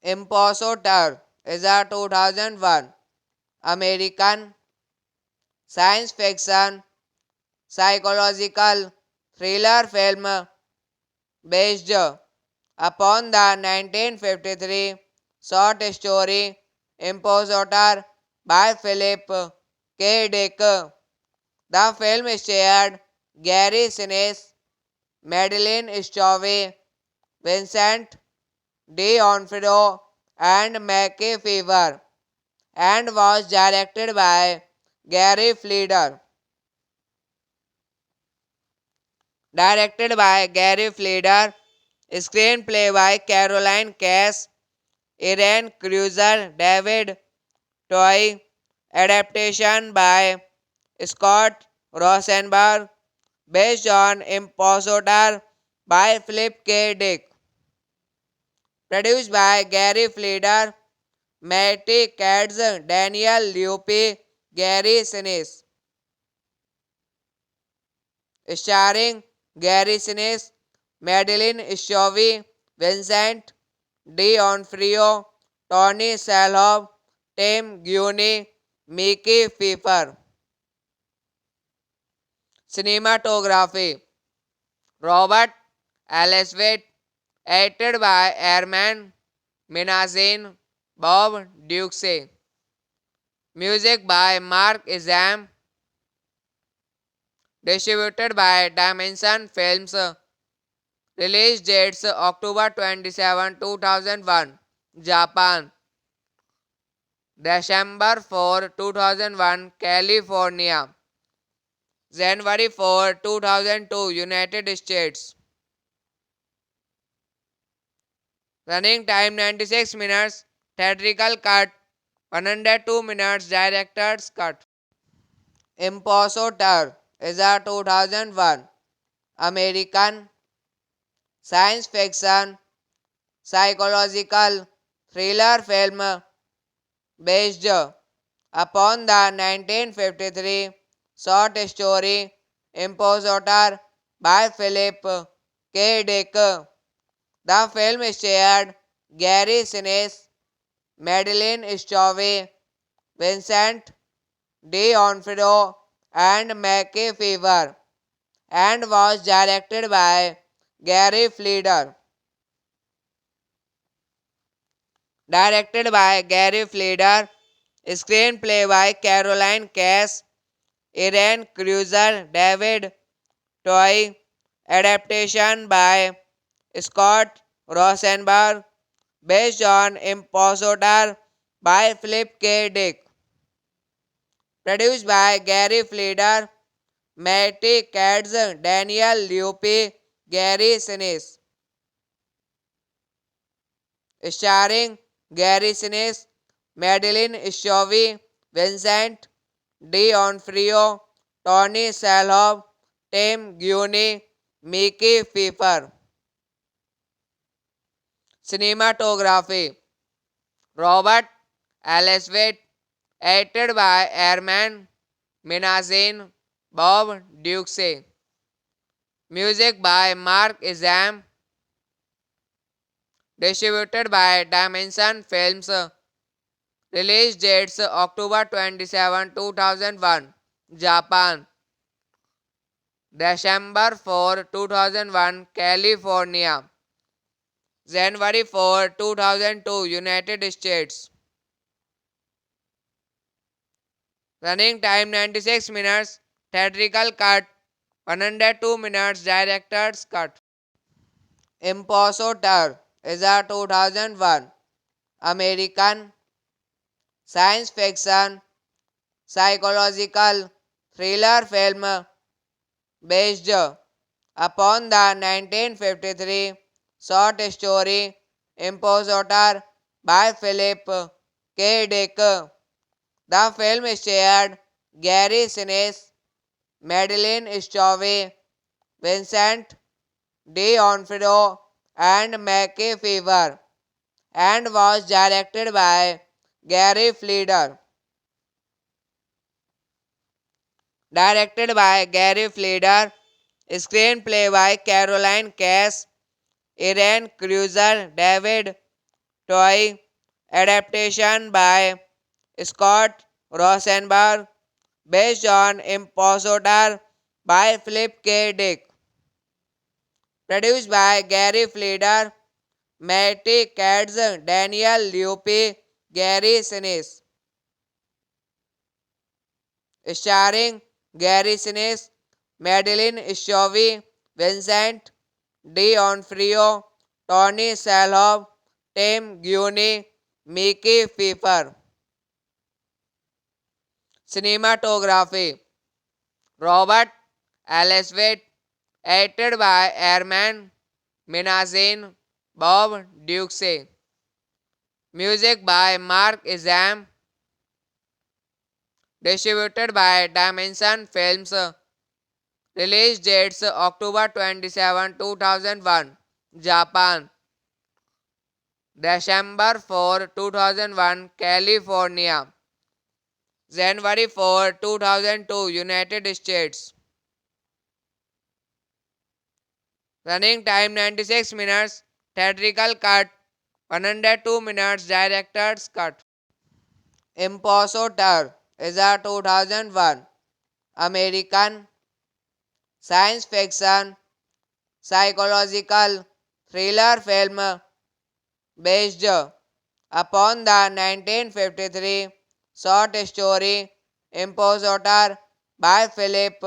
Impostor is a 2001 American science fiction psychological thriller film based upon the 1953 short story Impostor by Philip K. Dick. The film starred Gary Sinise, Madeline Stowe, Vincent D'Onofrio, and Mackie Fever, and was directed by Gary Fleder. Screenplay by Caroline Cass, Irene Cruiser, David Toy, adaptation by Scott Rosenberg, based on Impostor by Philip K. Dick. Produced by Gary Fleder, Matty Katz, Daniel Luppi, Gary Sinise. Starring Gary Sinise, Madeline Stowe, Vincent D'Onofrio, Tony Shalhoub, Tim Guiney, Mickey Pfeiffer. Cinematography Robert Elswit, edited by Herman Minazin, Bob Dukes. Music by Mark Izam, distributed by Dimension Films. Release dates October 27, 2001, Japan. December 4, 2001, California. January 4, 2002, United States. Running time 96 minutes. Theatrical cut 102 minutes. Director's cut. Impostor is a 2001 American science fiction psychological thriller film based upon the 1953 short story Impostor by Philip K. Dick. The film starred Gary Sinise, Madeline Stowe, Vincent D'Onofrio, and Mackie Fever, and was directed by Gary Fleder. Screenplay by Caroline Cass. Irene Cruiser David Toy. Adaptation by Scott Rosenberg. Based on Impostor by Philip K. Dick. Produced by Gary Fleder, Matty Katz, Daniel Luppi, Gary Sinise. Starring Gary Sinise, Madeline Stovey, Vincent D'Onofrio, Tony Shalhoub, Tim Guiney, Mickey Pfeiffer. Cinematography Robert Elswit, edited by Herman Minazin, Bob Duxey. Music by Mark Izam. Distributed by Dimension Films. Release dates October 27, 2001, Japan. December 4, 2001, California. January 4, 2002, United States. Running time 96 minutes. Theatrical cut 102 minutes. Director's cut. Impostor is a 2001 American science fiction psychological thriller film based upon the 1953 short story Impostor by Philip K. Dick. The film starred Gary Sinise, Madeline Stovey, Vincent D'Onofrio, and Mackie Fever, and was directed by Gary Fleder. Directed by Gary Fleder, screenplay by Caroline Cass, Irene Cruiser David Toy, adaptation by Scott Rosenberg, based on Impostor by Philip K. Dick. Produced by Gary Fleder, Matty Katz, Daniel Luppi, Gary Sinise. Starring Gary Sinise, Madeline Stovey, Vincent D'Onofrio, Tony Shalhoub, Tim Guiney, Mickey Pfeiffer. Cinematography Robert Elswit, edited by Herman Minazin, Bob Duxey. Music by Mark Izam. Distributed by Dimension Films. Release dates October 27, 2001, Japan. December 4, 2001, California. January 4, 2002, United States. Running time 96 minutes. Theatrical cut 102 minutes. Director's cut. Impostor is a 2001 American science fiction psychological thriller film based upon the 1953 short story Impostor by Philip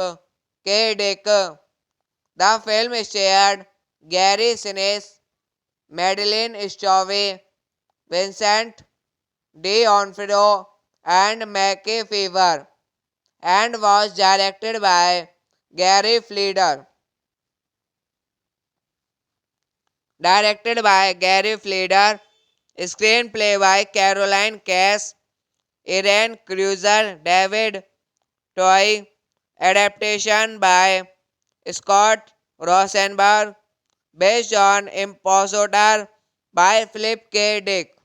K. Dick. The film starred Gary Sinise, Madeline Stovey, Vincent D'Onofrio, and Mackie Fever, and was directed by Gary Fleder. Directed by Gary Fleder, screenplay by Caroline Cass, Irene Cruiser David Toy, adaptation by Scott Rosenberg, based on Impostor by Philip K. Dick.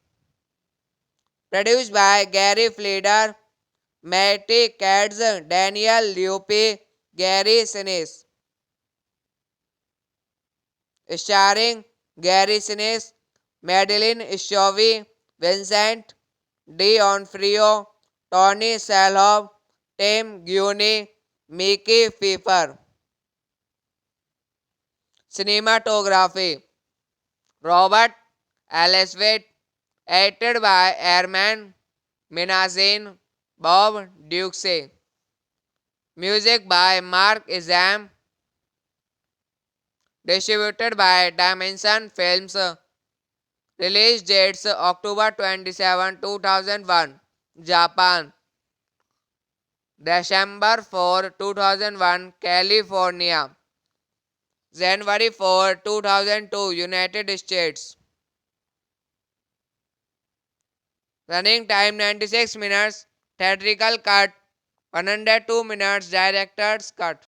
Produced by Gary Fleder, Matty Katz, Daniel Luppi, Gary Sinise. Starring Gary Sinise, Madeline Stovey, Vincent D'Onofrio, Tony Shalhoub, Tim Guiney, Mickey Pfeiffer. Cinematography Robert Elswit, edited by Herman Minazin, Bob Duxey. Music by Mark Izam. Distributed by Dimension Films. Release dates October 27, 2001. Japan. December 4, 2001. California. January 4, 2002. United States. Running time 96 minutes. Theatrical cut 102 minutes. Director's cut.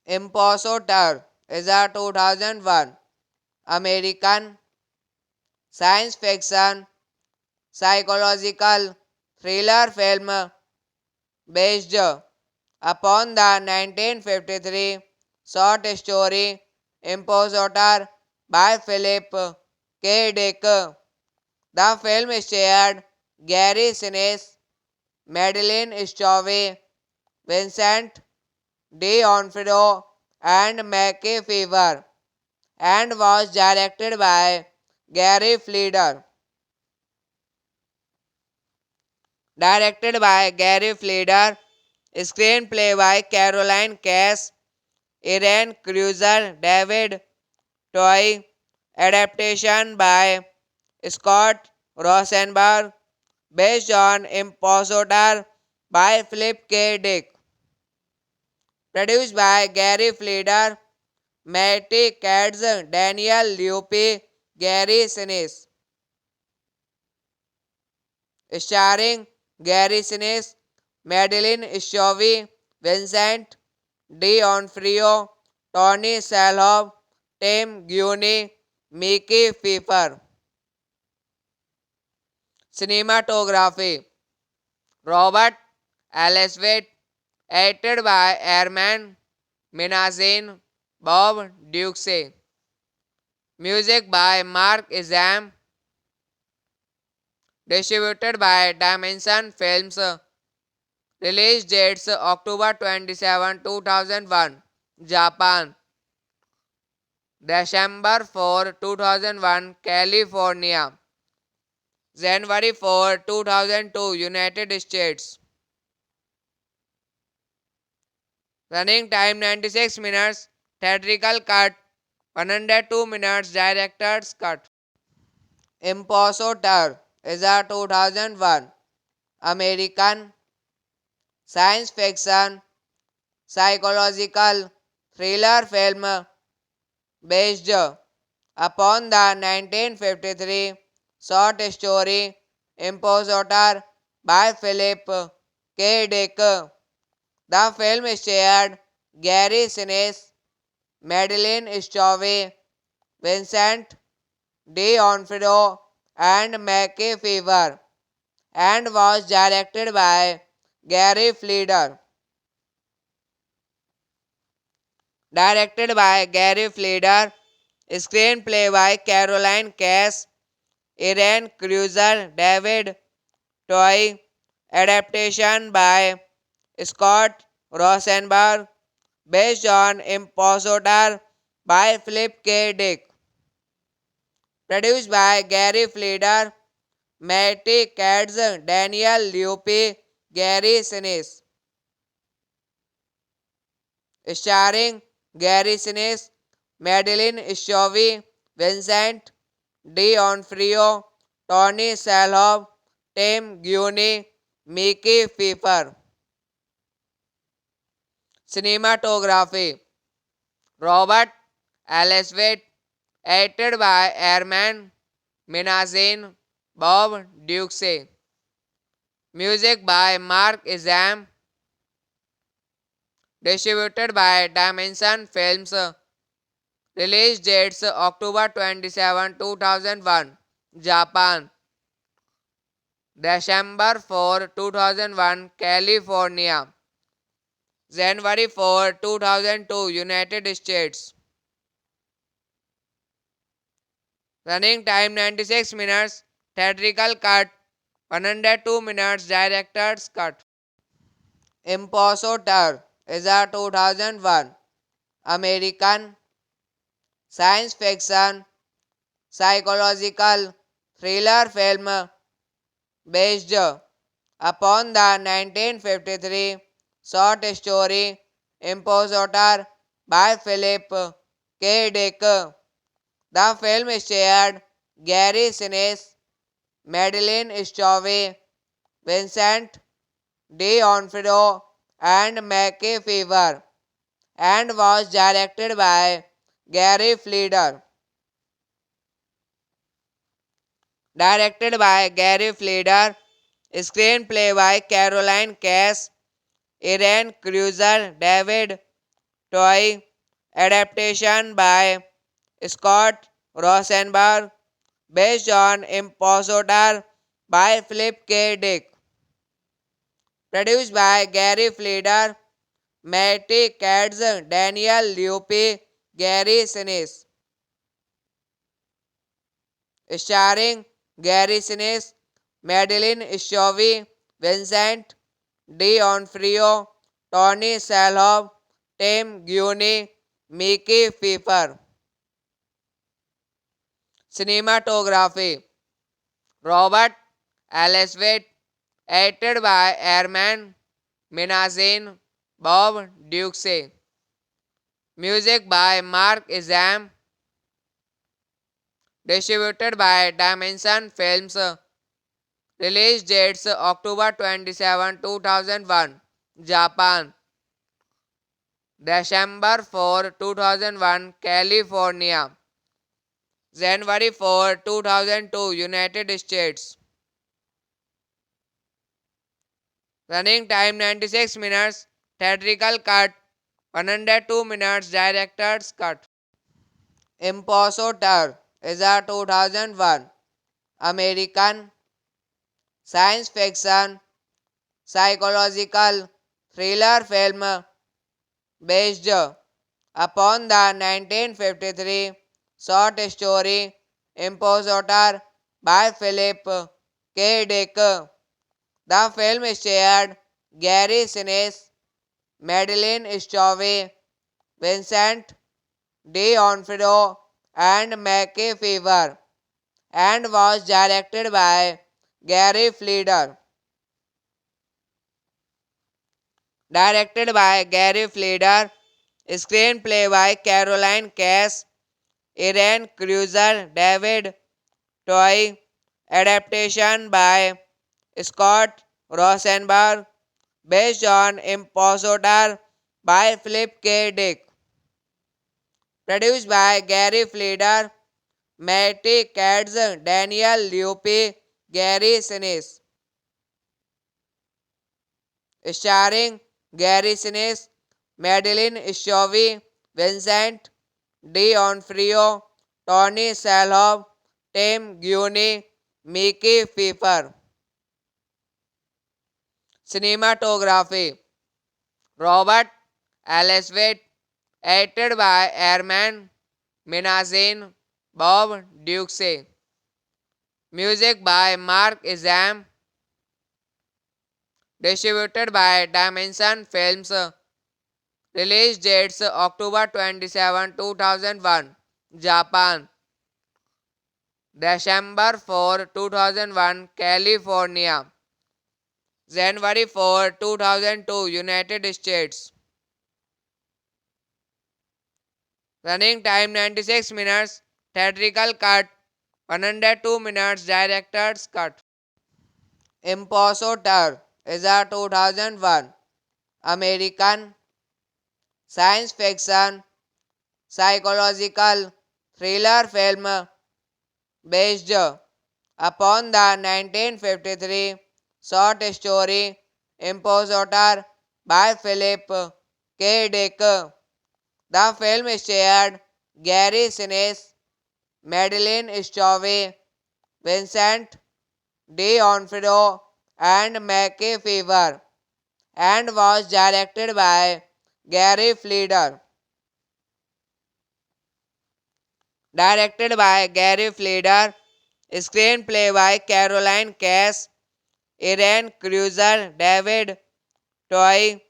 Impostor is a 2001 American science fiction psychological thriller film based upon the 1953 short story Impostor by Philip K. Dick. The film starred Gary Sinise, Madeline Stowe, Vincent D'Onofrio, and Mackie Fever, and was directed by Gary Fleder. Screenplay by Caroline Cass, Irene Cruiser, David Toy, adaptation by Scott Rosenberg, based on Impostor by Philip K. Dick. Produced by Gary Fleder, Matty Katz, Daniel Luppi, Gary Sinise. Starring Gary Sinise, Madeline Stowe, Vincent D'Onofrio, Tony Shalhoub, Tim Guiney, Mickey Pfeiffer. Cinematography Robert Elswit, edited by Herman Minazin, Bob Duxey. Music by Mark Izam. Distributed by Dimension Films. Release dates October 27, 2001. Japan. December 4, 2001. California. January 4, 2002. United States. Running time 96 minutes. Theatrical cut 102 minutes. Director's cut. Impostor is a 2001 American science fiction psychological thriller film based upon the 1953 short story Impostor by Philip K. Dick. The film starred Gary Sinise, Madeline Stowe, Vincent D'Onofrio, and Mackie Fever, and was directed by Gary Fleder. Screenplay by Caroline Cass, Irene Cruiser, David Toy, adaptation by Scott Rosenberg, based on Impostor by Philip K. Dick. Produced by Gary Fleder, Matty Katz, Daniel Luppi, Gary Sinise. Starring Gary Sinise, Madeline Stowe, Vincent D'Onofrio, Tony Shalhoub, Tim Guiney, Mickey Pfeiffer. Cinematography Robert Elswit, edited by Herman Minazin, Bob Duxey. Music by Mark Izam. Distributed by Dimension Films. Release dates October 27, 2001. Japan. December 4, 2001. California. January 4, 2002. United States. Running time 96 minutes. Theatrical cut 102 minutes. Director's cut. Impostor is a 2001 American science fiction psychological thriller film based upon the 1953 short story Impostor by Philip K. Dick. The film starred Gary Sinise, Madeline Stowe, Vincent D'Onofrio, and Mackie Fever, and was directed by Gary Fleder. Screenplay by Caroline Cass, Irene Cruiser, David Toy, adaptation by Scott Rosenberg, based on Impostor by Philip K. Dick. Produced by Gary Fleder, Matty Katz, Daniel Luppi, Gary Sinise. Starring Gary Sinise, Madeline Stowe, Vincent D'Onofrio, Tony Shalhoub, Tim Guiney, Mickey Pfeiffer. Cinematography Robert Elswit, edited by Herman Minazin, Bob Duxey. Music by Mark Izam. Distributed by Dimension Films. Release dates October 27, 2001, Japan. December 4, 2001, California. January 4, 2002, United States. Running time 96 minutes. Theatrical cut 102 minutes. Director's cut. Impostor is a 2001 American science fiction psychological thriller film based upon the 1953 short story Impostor by Philip K. Dick. The film starred Gary Sinise, Madeline Stowe, Vincent D'Onofrio, and Mackie Fever, and was directed by Gary Fleder. Screenplay by Caroline Cass, Irene Cruiser, David Toy, adaptation by Scott Rosenberg, based on Impostor by Philip K. Dick. Produced by Gary Fleder, Matty Katz, Daniel Luppi, Gary Sinise. Starring Gary Sinise, Madeline Stowe, Vincent D'Onofrio, Tony Shalhoub, Tim Guiney, Mickey Pfeiffer. Cinematography Robert Elswit, edited by Herman Minazin, Bob Duxey. Music by Mark Izam. Distributed by Dimension Films. Release dates October 27, 2001, Japan. December 4, 2001, California. January 4, 2002, United States. Running time 96 minutes. Theatrical cut 102 minutes. Director's cut. Impostor is a 2001 American science fiction psychological thriller film based upon the 1953 short story Impostor by Philip K. Dick. The film starred Gary Sinise, Madeline Stowe, Vincent D'Onofrio, and Mackie Fever, and was directed by Gary Fleder. Screenplay by Caroline Cass, Irene Cruiser, David Toy,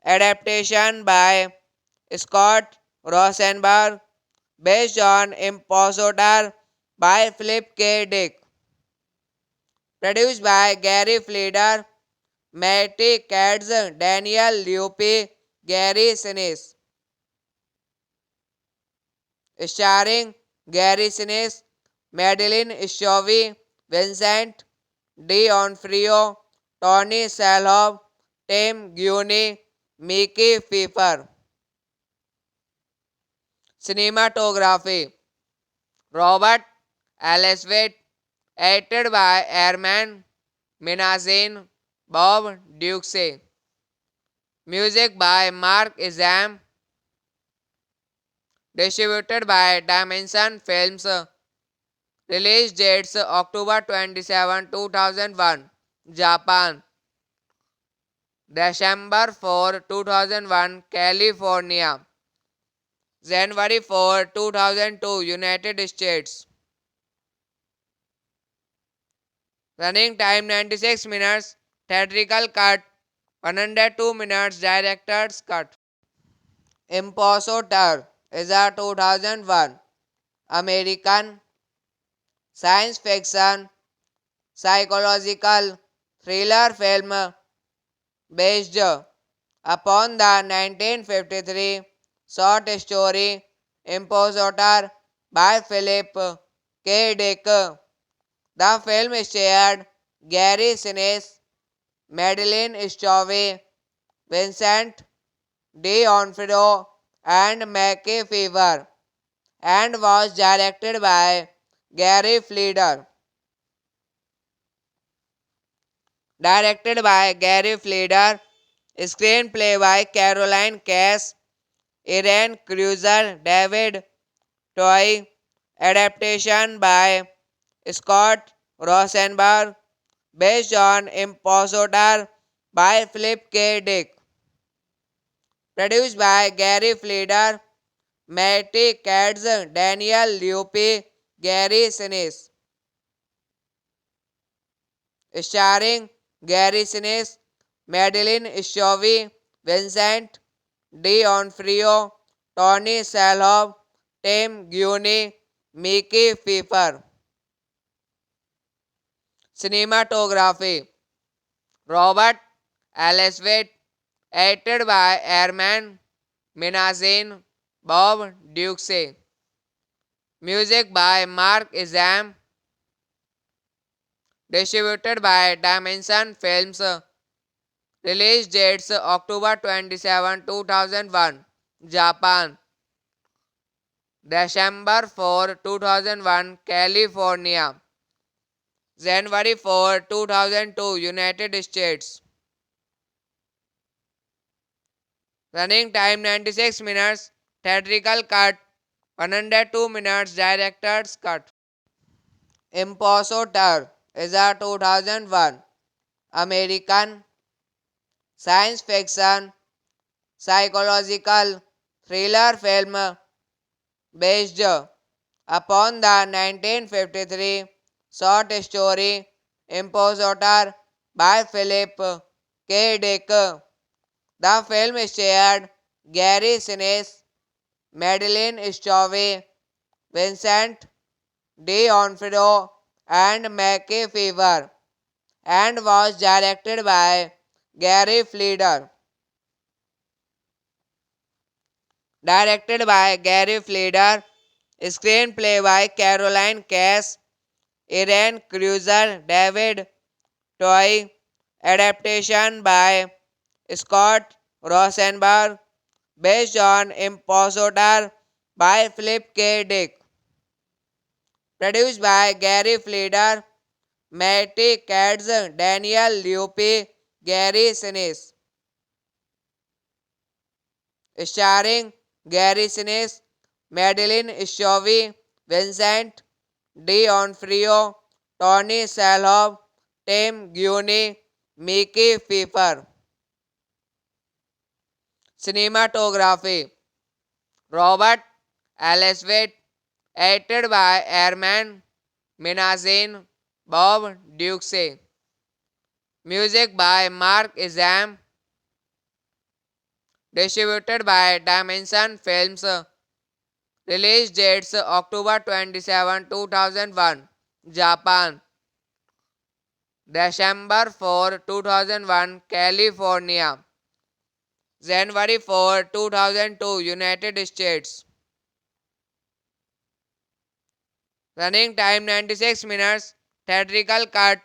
adaptation by Scott Rosenberg, based on Impostor by Philip K. Dick. Produced by Gary Fleder, Matty Katz, Daniel Luppi, Gary Sinise. Starring Gary Sinise, Madeline Schiavo, Vincent D'Onofrio, Tony Shalhoub, Tim Guiney, Mickey Pfeiffer. Cinematography Robert Elswit, edited by Herman Minasian, Bob Duxey. Music by Mark Izam. Distributed by Dimension Films. Release dates October 27, 2001, Japan. December 4, 2001, California. January 4, 2002, United States. Running time 96 minutes. Theatrical cut 102 minutes. Director's cut. Impostor is a 2001 American science fiction psychological thriller film based upon the 1953 short story Impostor by Philip K. Dick. The film starred Gary Sinise, Madeline Schiavo, Vincent D'Onofrio, and Mackie Fever, and was directed by Gary Fleder. Directed by Gary Fleder, screenplay by Caroline Cass, Irene Cruiser, David Toy, adaptation by Scott Rosenberg, based on Impostor by Philip K. Dick. Produced by Gary Fleder, Matty Katz, Daniel Luppi, Gary Sinise. Starring Gary Sinise, Madeline Schiavo, Vincent D'Onofrio, Tony Shalhoub, Tim Guiney, Mickey Pfeiffer. Cinematography Robert Elswit, edited by Herman Minasian, Bob Duxey. Music by Mark Izam. Distributed by Dimension Films. Release dates October 27, 2001, Japan. December 4, 2001, California. January 4, 2002, United States. Running time 96 minutes. Theatrical cut 102 minutes. Director's cut. Impostor is a 2001 American science fiction psychological thriller film based upon the 1953 short story Impostor by Philip K. Dick. The film starred Gary Sinise, Madeline Schiavo, Vincent D'Onofrio, and Mackie Fever, and was directed by Gary Fleder. Directed by Gary Fleder, screenplay by Caroline Cass, Irene Cruiser, David Toy, adaptation by Scott Rosenberg, based on Impostor by Philip K. Dick. Produced by Gary Fleder, Matty Katz, Daniel Luppi, Gary Sinise. Starring Gary Sinise, Madeline Schiavo, Vincent D'Onofrio, Tony Shalhoub, Tim Guiney, Mickey Pfeiffer. Cinematography Robert Elswit, edited by Herman Minasian, Bob Duxey. Music by Mark Izam. Distributed by Dimension Films. Release dates October 27, 2001, Japan. December 4, 2001, California. January 4, 2002, United States. Running time 96 minutes. Theatrical cut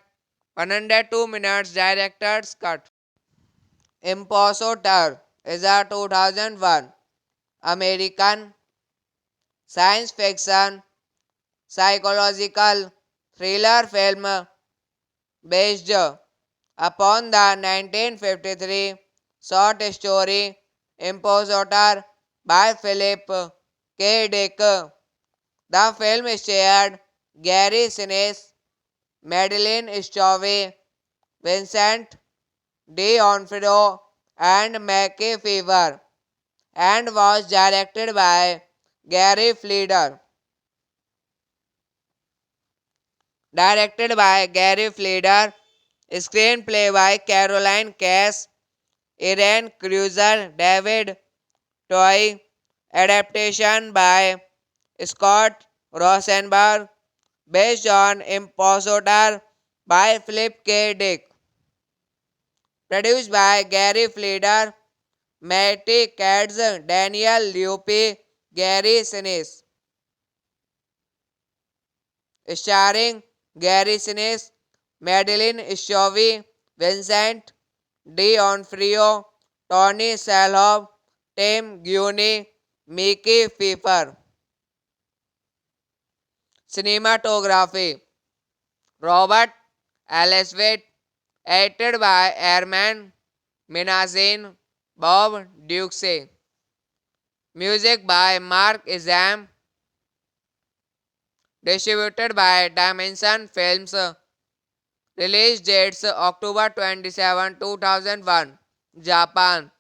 102 minutes. Director's cut. Impostor is a 2001 American science fiction psychological thriller film based upon the 1953 short story Impostor by Philip K. Dick. The film starred Gary Sinise, Madeline Stowe, Vincent D'Onofrio, and Mackie Fever, and was directed by Gary Fleder. Screenplay by Caroline Cass, Irene Cruiser, David Toy, adaptation by Scott Rosenberg, based on Impostor by Philip K. Dick. Produced by Gary Fleder, Matty Katz, Daniel Luppi, Gary Sinise. Starring Gary Sinise, Madeline Stowe, Vincent D'Onofrio, Tony Shalhoub, Tim Guiney, Mickey Pfeiffer. Cinematography Robert Elswit, edited by Herman Minasian, Bob Duxey. Music by Mark Izam. Distributed by Dimension Films. Release dates October 27, 2001, Japan.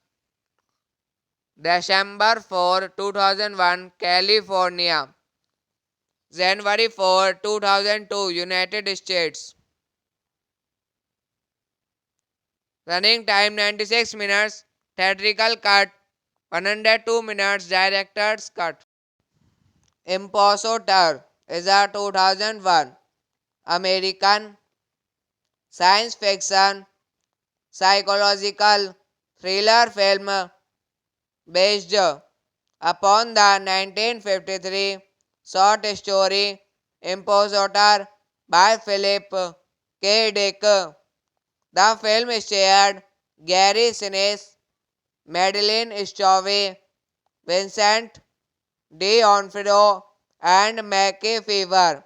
December 4, 2001, California. January 4, 2002, United States. Running time 96 minutes. Theatrical cut 102 minutes. Director's cut. Impostor is a 2001 American science fiction psychological thriller film based upon the 1953 short story Impostor by Philip K. Dick. The film starred Gary Sinise, Madeline Stowe, Vincent D'Onofrio, and Mackie Fever,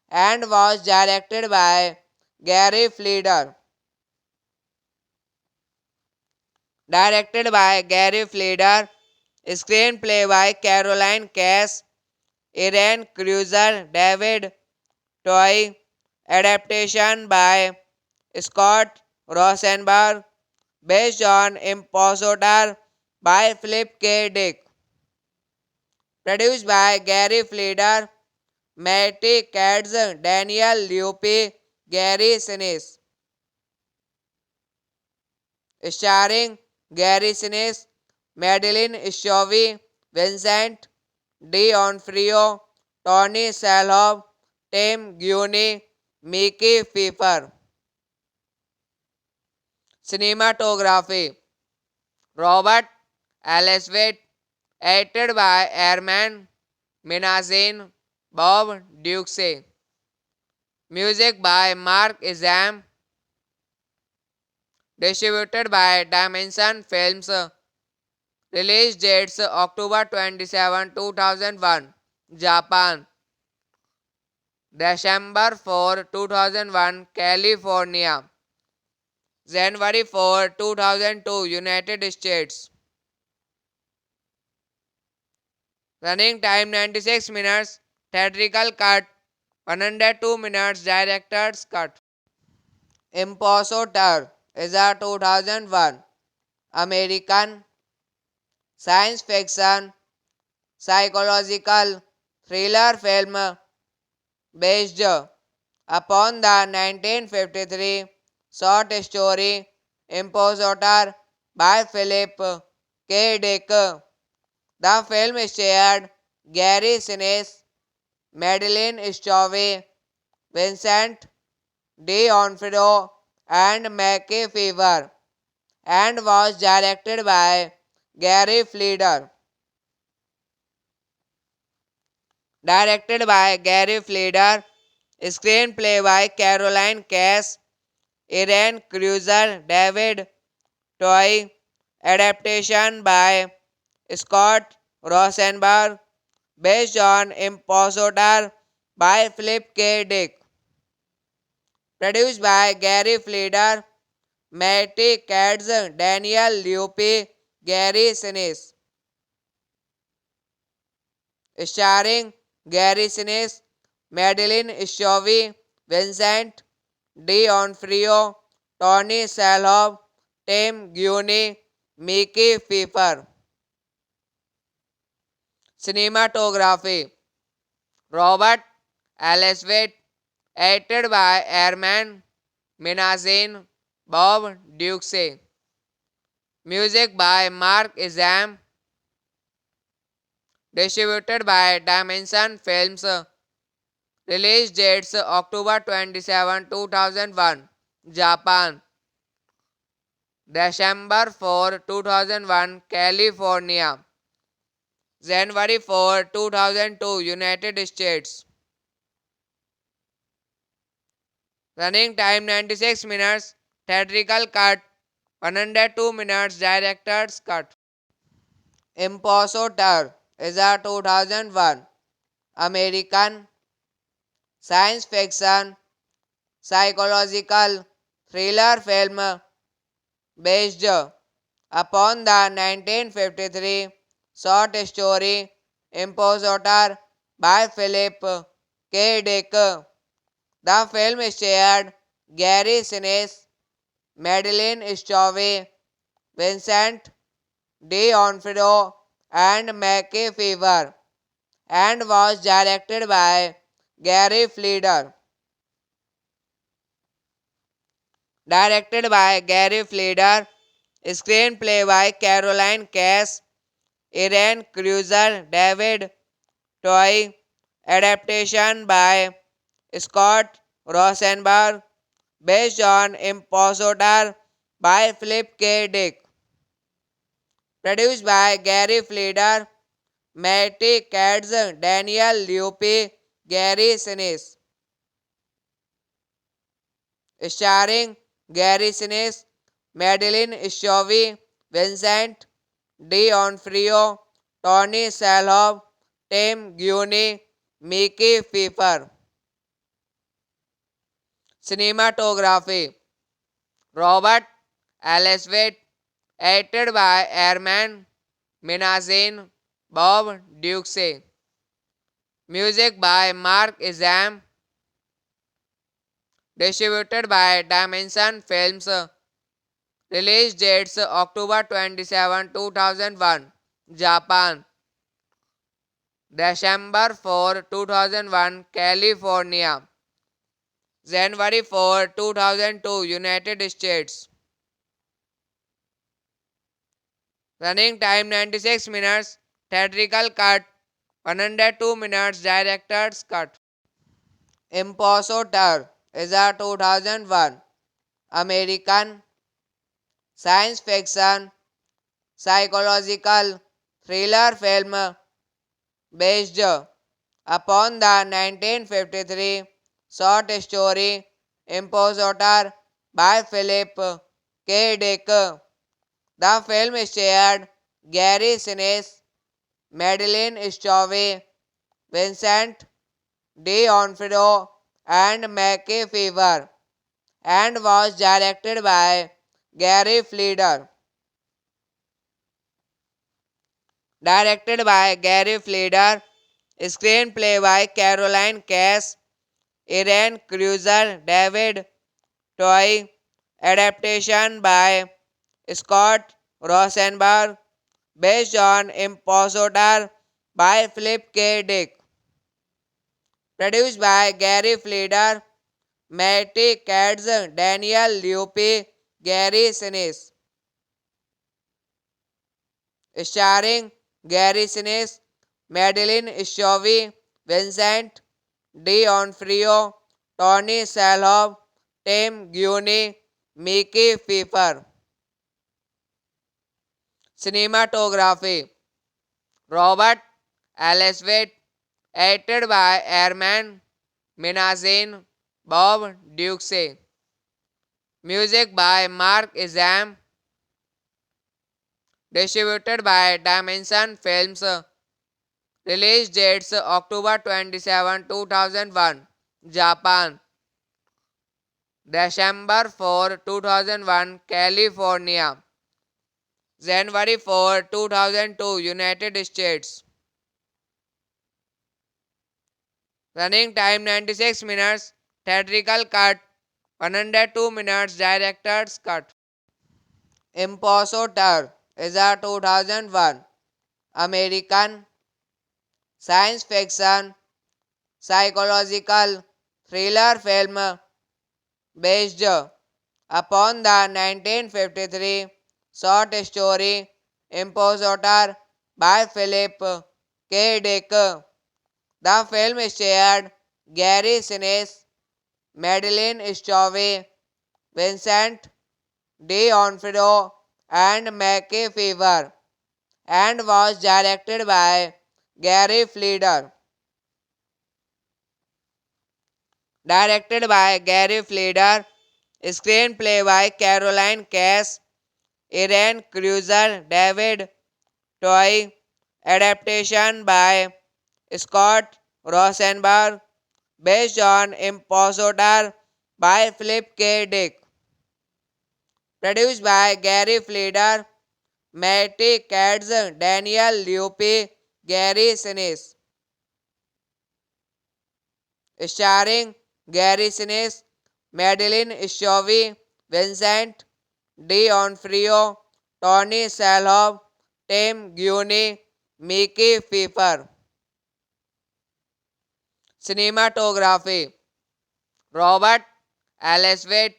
and was directed by Gary Fleder. Screenplay by Caroline Cass, Irene Cruiser, David Toy, adaptation by Scott Rosenberg, based on Impostor by Philip K. Dick. Produced by Gary Fleder, Matty Katz, Daniel Luppi, Gary Sinise. Starring Gary Sinise, Madeline Stowe, Vincent D'Onofrio, Tony Shalhoub, Tim Guiney, Mickey Pfeiffer. Cinematography Robert Elswit, edited by Herman Minasian, Bob Duxey. Music by Mark Izam. Distributed by Dimension Films. Release dates October 27, 2001, Japan. December 4, 2001, California. January 4, 2002, United States. Running time 96 minutes. Theatrical cut 102 minutes. Director's cut. Impostor is a 2001 American science fiction psychological thriller film based upon the 1953 short story Impostor by Philip K. Dick. The film starred Gary Sinise, Madeline Stowe, Vincent D'Onofrio, and Mackie Fever, and was directed by Gary Fleder. Screenplay by Caroline Cass, Irene Cruiser, David Toy, adaptation by Scott Rosenberg, based on Impostor by Philip K. Dick. Produced by Gary Fleder, Matty Katz, Daniel Luppi, Gary Sinise. Starring Gary Sinise, Madeline Stovey, Vincent D'Onofrio, Tony Shalhoub, Tim Guiney, Mickey Pfeiffer. Cinematography Robert Elswit, edited by Herman Minasian, Bob Duxey. Music by Mark Izam. Distributed by Dimension Films. Release dates October 27, 2001, Japan. December 4, 2001, California. January 4, 2002, United States. Running time 96 minutes. Theatrical cut 102 minutes. Director's cut. Impostor is a 2001 American science fiction psychological thriller film based upon the 1953 short story Impostor by Philip K. Dick. The film starred Gary Sinise, Madeline Stovey, Vincent D'Onofrio, and Mackie Fever, and was directed by Gary Fleder. Screenplay by Caroline Cass, Irene Cruiser, David Toy, adaptation by Scott Rosenberg, based on Impostor by Philip K. Dick. Produced by Gary Fleder, Matty Katz, Daniel Luppi, Gary Sinise. Starring Gary Sinise, Madeline Stovey, Vincent D'Onofrio, Tony Shalhoub, Tim Guiney, Mickey Pfeiffer. Cinematography Robert Elswit, edited by Herman Minasian, Bob Duxey. Music by Mark Izam. Distributed by Dimension Films. Release dates October 27, 2001, Japan. December 4, 2001, California. January 4, 2002, United States. Running time 96 minutes. Theatrical cut 102 minutes. Director's cut. Impostor is a 2001 American science fiction psychological thriller film based upon the 1953 short story Impostor by Philip K. Dick. The film starred Gary Sinise, Madeline Stovey, Vincent D'Onofrio, and Mackie Fever, and was directed by Gary Fleder. Screenplay by Caroline Cass, Irene Cruiser, David Toy, adaptation by Scott Rosenberg, based on Impostor by Philip K. Dick. Produced by Gary Fleder, Matty Katz, Daniel Luppi, Gary Sinise. Starring Gary Sinise, Madeline Stovey, Vincent D'Onofrio, Tony Shalhoub, Tim Guinea, Mickey Pfeiffer. Cinematography Robert Elswit, edited by Herman Minazin, Bob Duxey. Music by Mark Izam, distributed by Dimension Films. Release dates October 27, 2001, Japan. December 4, 2001, California. January 4, 2002, United States. Running time 96 minutes. Theatrical cut 102 minutes. Director's cut. Impostor is a 2001 American science fiction psychological thriller film based upon the 1953 short story Impostor by Philip K. Dick. The film starred Gary Sinise, Madeline Stowe, Vincent D'Onofrio, and Mackie Fever, and was directed by Gary Fleder. Screenplay by Caroline Cass, Irene Cruiser, David Toy, adaptation by Scott Rosenberg, based on Impostor by Philip K. Dick. Produced by Gary Fleder, Matty Katz, Daniel Luppi, Gary Sinise. Starring Gary Sinise, Madeline Stowe, Vincent D'Onofrio, Tony Shalhoub, Tim Guinea, Mickey Pfeiffer. Cinematography Robert Elswit,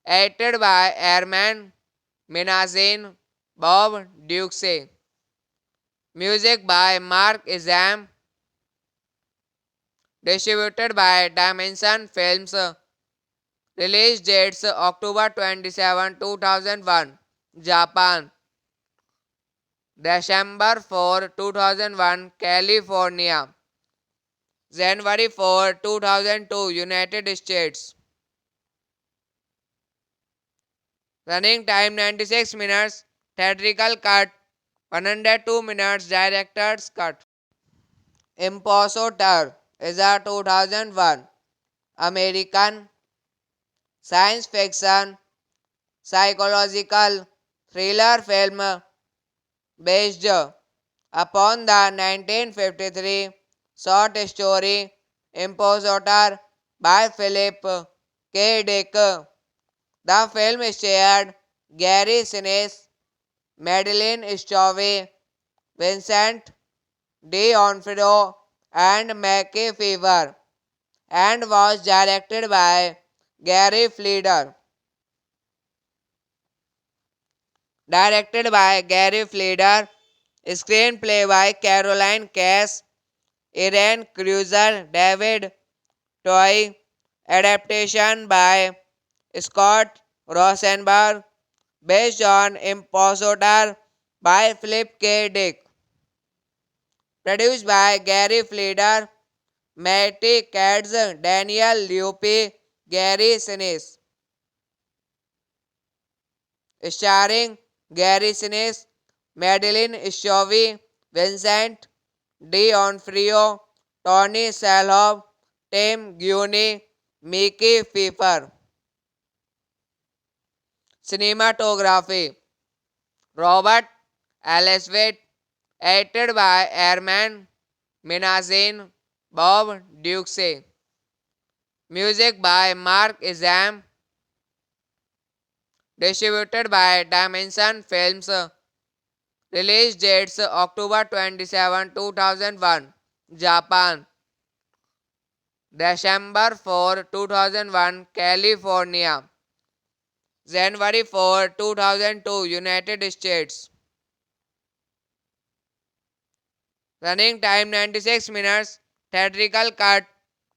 edited by Herman Minazin, Bob Duxey. Music by Mark Izam, distributed by Dimension Films. Release dates October 27, 2001, Japan. December 4, 2001, California. January 4, 2002, United States. Running time 96 minutes. Theatrical cut 102 minutes. Director's cut. Impostor is a 2001 American science fiction psychological thriller film based upon the 1953 short story Impostor by Philip K. Dick. The film starred Gary Sinise, Madeline Stowe, Vincent D'Onofrio, and Mackie Fever, and was directed by Gary Fleder. Screenplay by Caroline Cass, Irene Cruiser, David Toy, adaptation by Scott Rosenberg, based on Impostor by Philip K. Dick. Produced by Gary Fleder, Matty Katz, Daniel Luppi, Gary Sinise. Starring Gary Sinise, Madeline Stowe, Vincent D'Onofrio, Tony Shalhoub, Tim Guinea, Mickey Pfeiffer. Cinematography Robert Elswit, edited by Herman Minazin, Bob Duxey. Music by Mark Izam, distributed by Dimension Films. Release dates October 27, 2001, Japan. December 4, 2001, California. January 4, 2002, United States. Running time 96 minutes. Theatrical cut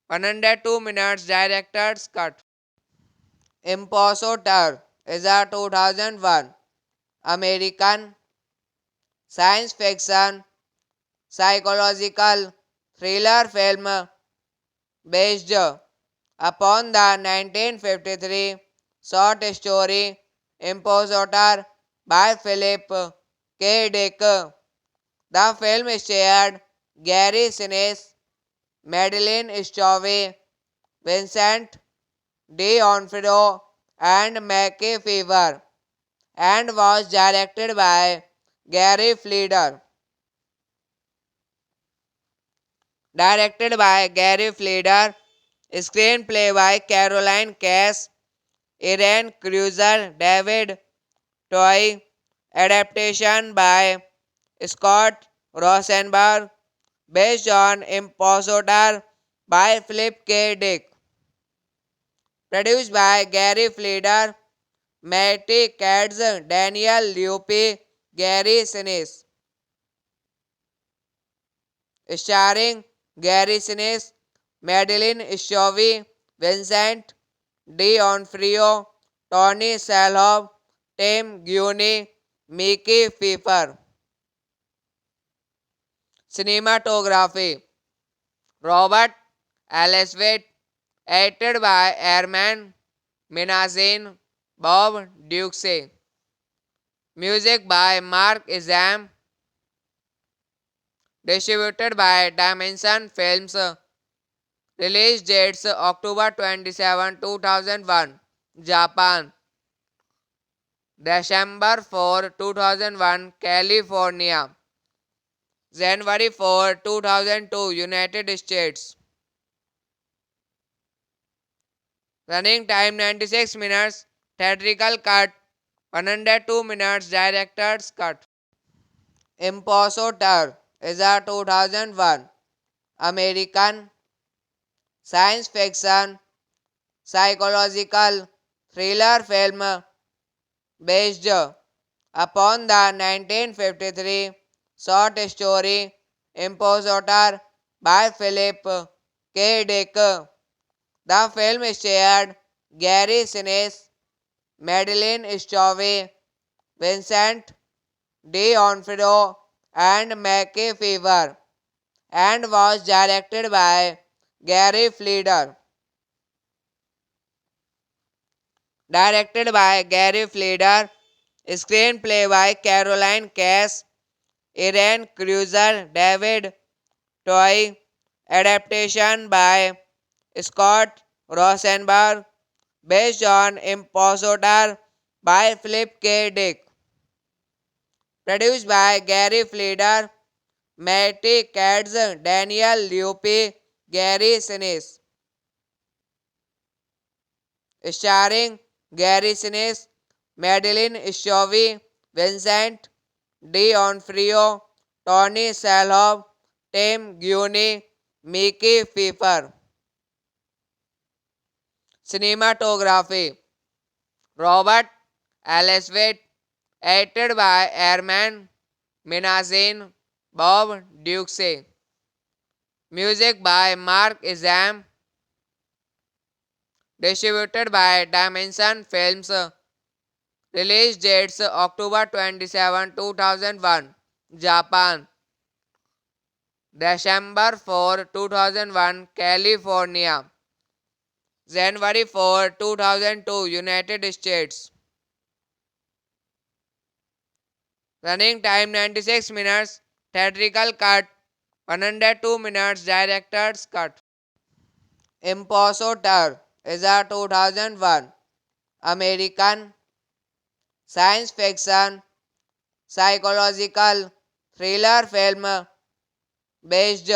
102 minutes. Director's cut. Impostor is a 2001 American science fiction psychological thriller film based upon the 1953 short story Impostor by Philip K. Dick. The film starred Gary Sinise, Madeline Stowe, Vincent D'Onofrio, and Mackie Fever, and was directed by Gary Fleder. Screenplay by Caroline Cass, Irene Cruiser, David Toy, adaptation by Scott Rosenberg, based on Impostor by Philip K. Dick. Produced by Gary Fleder, Matty Katz, Daniel Luppi, Gary Sinise. Starring Gary Sinise, Madeline Stowe, Vincent D'Onofrio, Tony Shalhoub, Tim Guiney, Mickey Pfeiffer. Cinematography Robert Elswit, edited by Herman Minasian, Bob Duxey. Music by Mark Izam. Distributed by Dimension Films. Release dates October 27, 2001, Japan. December 4, 2001, California. January 4, 2002, United States. Running time 96 minutes. Theatrical cut 102 minutes. Director's cut. Impostor is a 2001 American science fiction psychological thriller film based upon the 1953 short story Impostor by Philip K. Dick. The film starred Gary Sinise, Madeline Stowe, Vincent D'Onofrio, and Mackie Fever, and was directed by Gary Fleder. Screenplay by Caroline Cass, Irene Cruiser, David Toy, adaptation by Scott Rosenberg, based on Impostor by Philip K. Dick. Produced by Gary Fleder, Matty Katz, Daniel Luppi, Gary Sinise. Starring Gary Sinise, Madeline Stowe, Vincent D'Onofrio, Tony Shalhoub, Tim Guiney, Mickey Pfeiffer. Cinematography Robert Elswit, edited by Herman Minasian, Bob Duxey. Music by Mark Izam. Distributed by Dimension Films. Release dates October 27, 2001, Japan. December 4, 2001, California. January 4, 2002, United States. Running time 96 minutes. Theatrical cut 102 minutes. Director's cut. Impostor is a 2001 American science fiction psychological thriller film based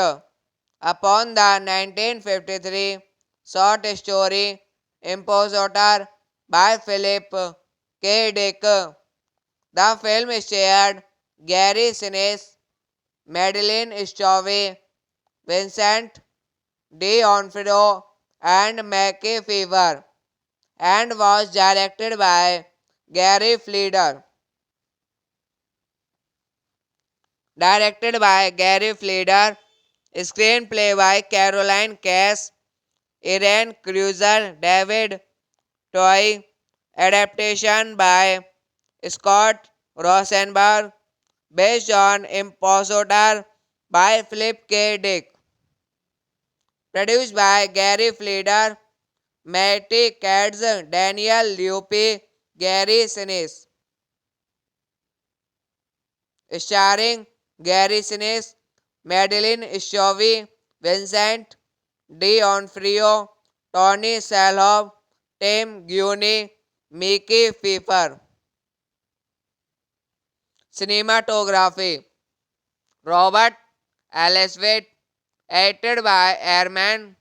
upon the 1953 short story Impostor by Philip K. Dick. The film starred Gary Sinise, Madeline Stowe, Vincent D'Onofrio, and Mackie Fever, and was directed by Gary Fleder. Screenplay by Caroline Cass, Irene Cruiser, David toy adaptation by Scott Rosenberg based on Impostor by Philip K. Dick. Produced by Gary Fleder, Matty Katz, Daniel Luppi, Gary Sinise. Starring Gary Sinise, Madeline Stovey, Vincent D'Onofrio, Tony Shalhoub, Tim Guiney, Mickey Pfeiffer. Cinematography Robert Elswit, edited by Herman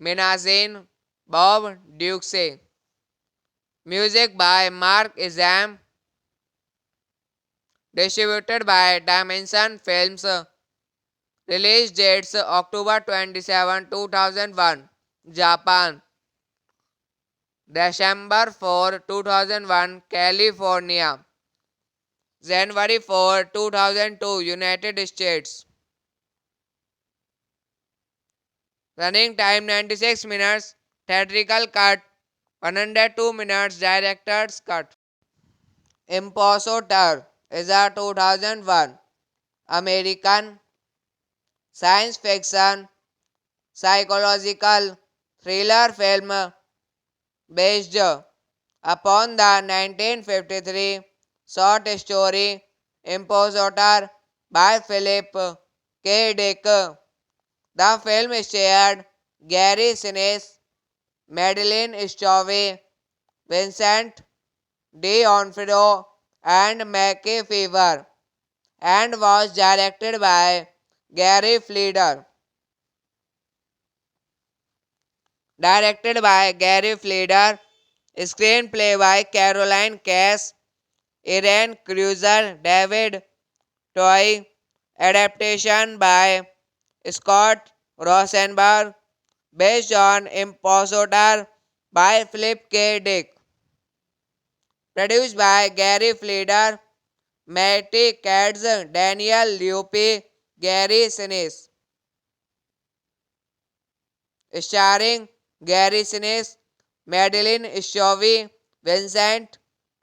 Minazin, Bob Duxey. Music by Mark Izam. Distributed by Dimension Films. Release dates October 27, 2001, Japan. December 4, 2001, California. January 4, 2002, United States. Running time 96 minutes. Theatrical cut 102 minutes. Director's cut. Impostor is a 2001 American science fiction psychological thriller film based upon the 1953 short story Impostor by Philip K. Dick. The film starred Gary Sinise, Madeline Stovey, Vincent D'Onofrio, and Mackie Fever, and was directed by Gary Fleder. Directed by Gary Fleder, screenplay by Caroline Cass, Irene Cruiser, David Toy, adaptation by Scott Rosenberg, based on Impostor by Philip K. Dick. Produced by Gary Fleder, Matty Katz, Daniel Luppi, Gary Sinise. Starring Gary Sinise, Madeline Stovey, Vincent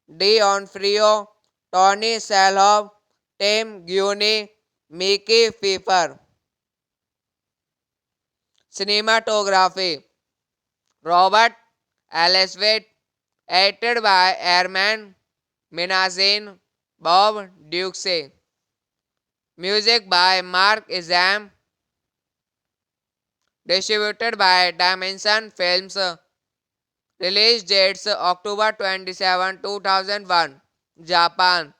D'Onofrio, Tony Shalhoub, Tim Guiney, Mickey Pfeiffer. Cinematography Robert Elswit, edited by Herman Minazin, Bob Duxey. Music by Mark Izam. Distributed by Dimension Films. Release dates October 27, 2001, Japan.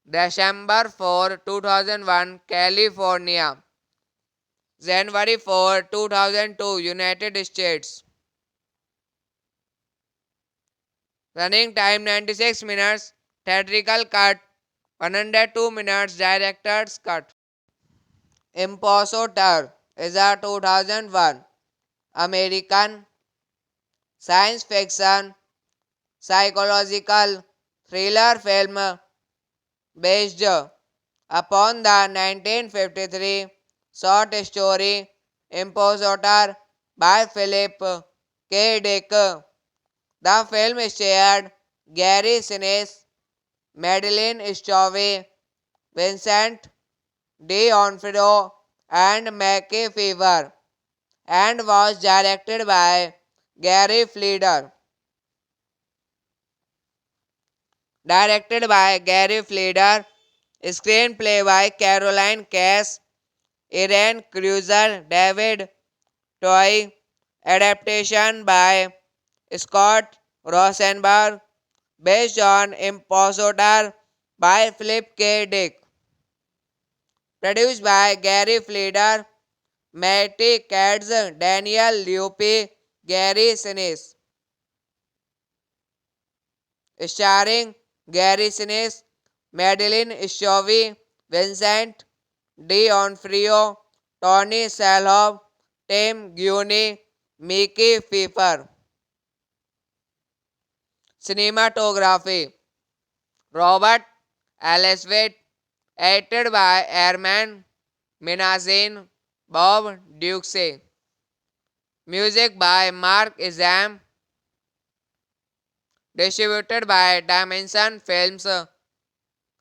December 4, 2001, California. January 4, 2002, United States. Running time 96 minutes. Theatrical cut 102 minutes. Director's cut. Impostor is a 2001 American science fiction psychological thriller film based upon the 1953 short story Impostor by Philip K. Dick. The film starred Gary Sinise, Madeline Stovey, Vincent D'Onofrio, and Mackie Fever, and was directed by Gary Fleder. Directed by Gary Fleder, screenplay by Caroline Cass, Irene Cruiser, David Toy, adaptation by Scott Rosenberg, based on Impostor by Philip K. Dick. Produced by Gary Fleder, Matty Katz, Daniel Luppi, Gary Sinise. Starring Gary Sinise, Madeline Stovey, Vincent D'Onofrio, Tony Shalhoub, Tim Guiney, Mickey Pfeiffer. Cinematography Robert Elswit, edited by Herman Minazin, Bob Duxey. Music by Mark Izam. Distributed by Dimension Films.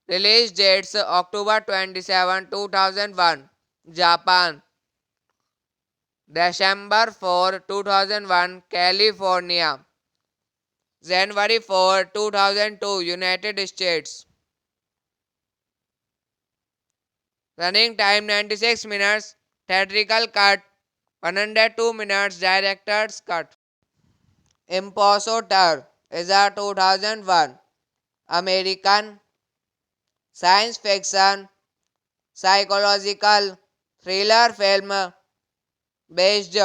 Release dates October 27, 2001, Japan. December 4, 2001, California. January 4, 2002, United States. Running time 96 minutes. Theatrical cut 102 minutes. Director's cut. Impostor is a 2001 American science fiction psychological thriller film based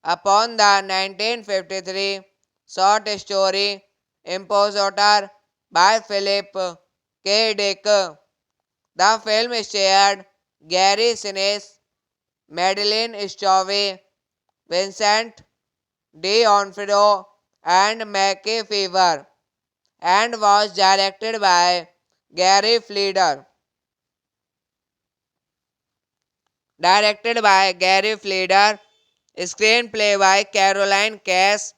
upon the 1953 short story Impostor by Philip K. Dick. The film starred Gary Sinise, Madeline Stowe, Vincent D'Onofrio, and Mackie Fever, and was directed by Gary Fleder. Screenplay by Caroline Cass,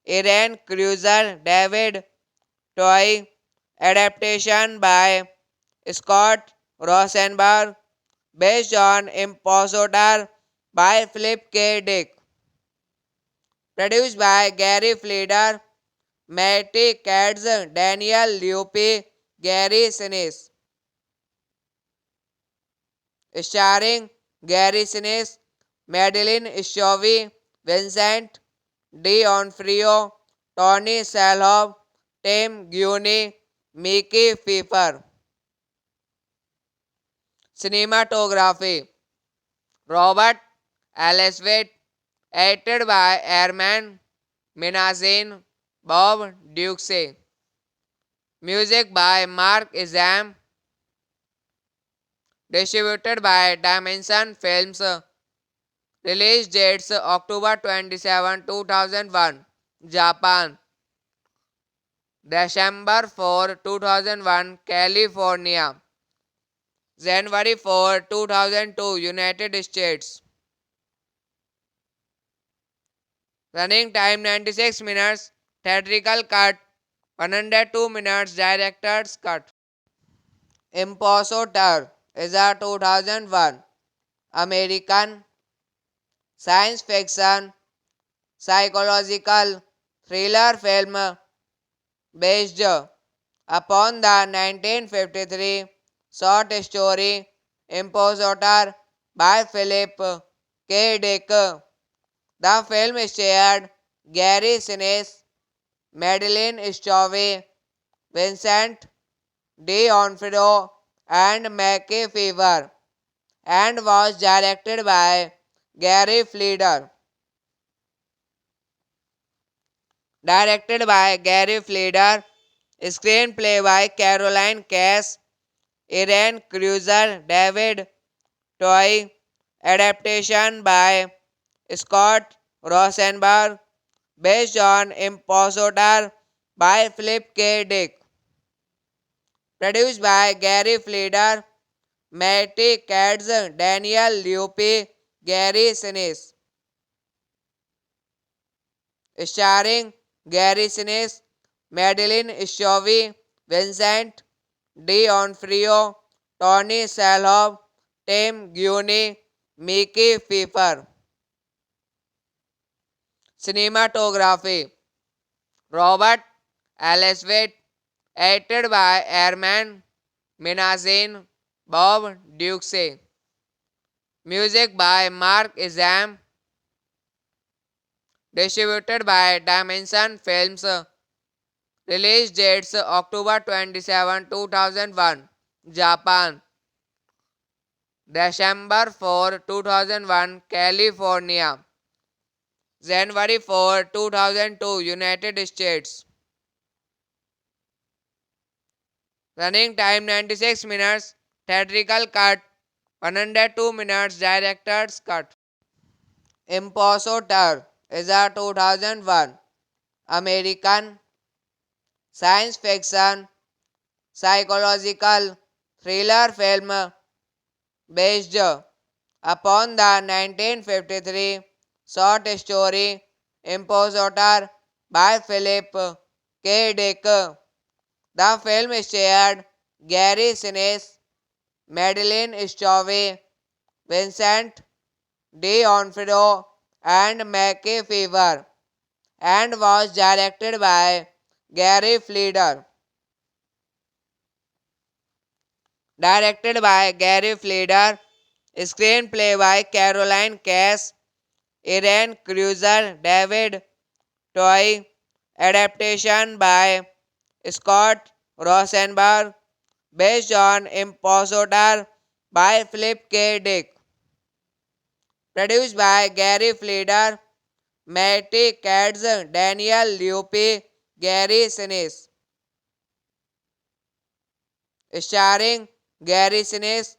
Irene Cruiser, David Toy, adaptation by Scott Rosenberg, based on Impostor by Philip K. Dick. Produced by Gary Fleder, Matty Katz, Daniel Luppi, Gary Sinise. Starring Gary Sinise, Madeline Stowe, Vincent D'Onofrio, Tony Shalhoub, Tim Guiney, Mickey Pfeiffer. Cinematography Robert Elswit, edited by Herman Minasian, Bob Duxey. Music by Mark Izam. Distributed by Dimension Films. Release dates October 27, 2001, Japan. December 4, 2001, California. January 4, 2002, United States. Running time 96 minutes. Theatrical cut 102 minutes. Director's cut. Impostor is a 2001 American science fiction psychological thriller film based upon the 1953 short story Impostor by Philip K. Dick. The film starred Gary Sinise, Madeline Stowe, Vincent D'Onofrio, and Mackie Fever, and was directed by Gary Fleder. Screenplay by Caroline Cass, Irene Cruiser, David Toy, adaptation by Scott Rosenberg, based on Impostor by Philip K. Dick. Produced by Gary Fleder, Matty Katz, Daniel Luppi, Gary Sinise. Starring Gary Sinise, Madeline Stowe, Vincent D'Onofrio, Tony Shalhoub, Tim Guiney, Mickey Pfeiffer. Cinematography Robert Elswit, edited by Herman Minasian, Bob Duxey. Music by Mark Izam. Distributed by Dimension Films. Release dates October 27, 2001, Japan. December 4, 2001, California. January 4, 2002, United States. Running time 96 minutes. Theatrical cut 102 minutes. Director's cut. Impostor is a 2001 American science fiction psychological thriller film based upon the 1953 short story Impostor by Philip K. Dick. The film starred Gary Sinise, Madeline Stowe, Vincent D'Onofrio, and Mackie Fever, and was directed by Gary Fleder. Screenplay by Caroline Cass, Irene Cruiser, David Toy, adaptation by Scott Rosenberg, based on Impostor by Philip K. Dick. Produced by Gary Fleder, Matty Katz, Daniel Luppi, Gary Sinise. Starring Gary Sinise,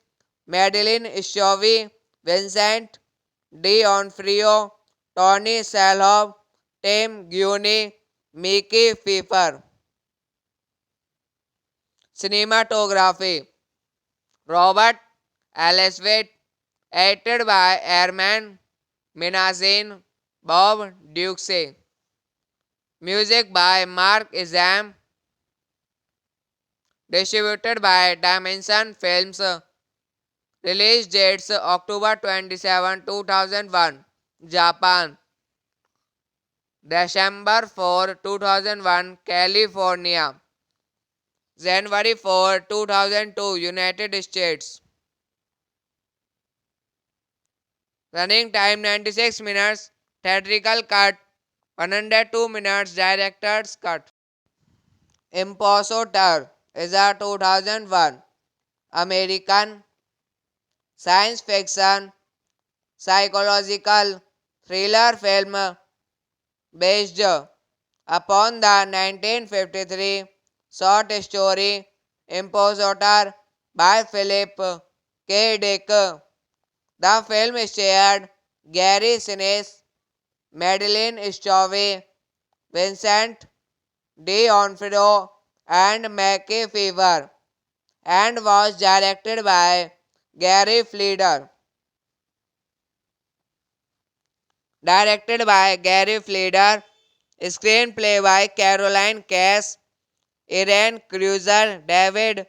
Madeline Stowe, Vincent D'Onofrio, Tony Shalhoub, Tim Guiney, Mickey Pfeiffer. Cinematography Robert Elswit, edited by Herman Minazin, Bob Duxey. Music by Mark Izam. Distributed by Dimension Films. Release dates October 27, 2001, Japan. December 4, 2001, California. January 4, 2002, United States. Running time 96 minutes. Theatrical cut 102 minutes. Director's cut. Impostor is a 2001 American science fiction psychological thriller film based upon the 1953 short story Impostor by Philip K. Dick. The film starred Gary Sinise, Madeline Stowe, Vincent D'Onofrio, and Mackie Fever, and was directed by Gary Fleder. Screenplay by Caroline Cass, Irene Cruiser, David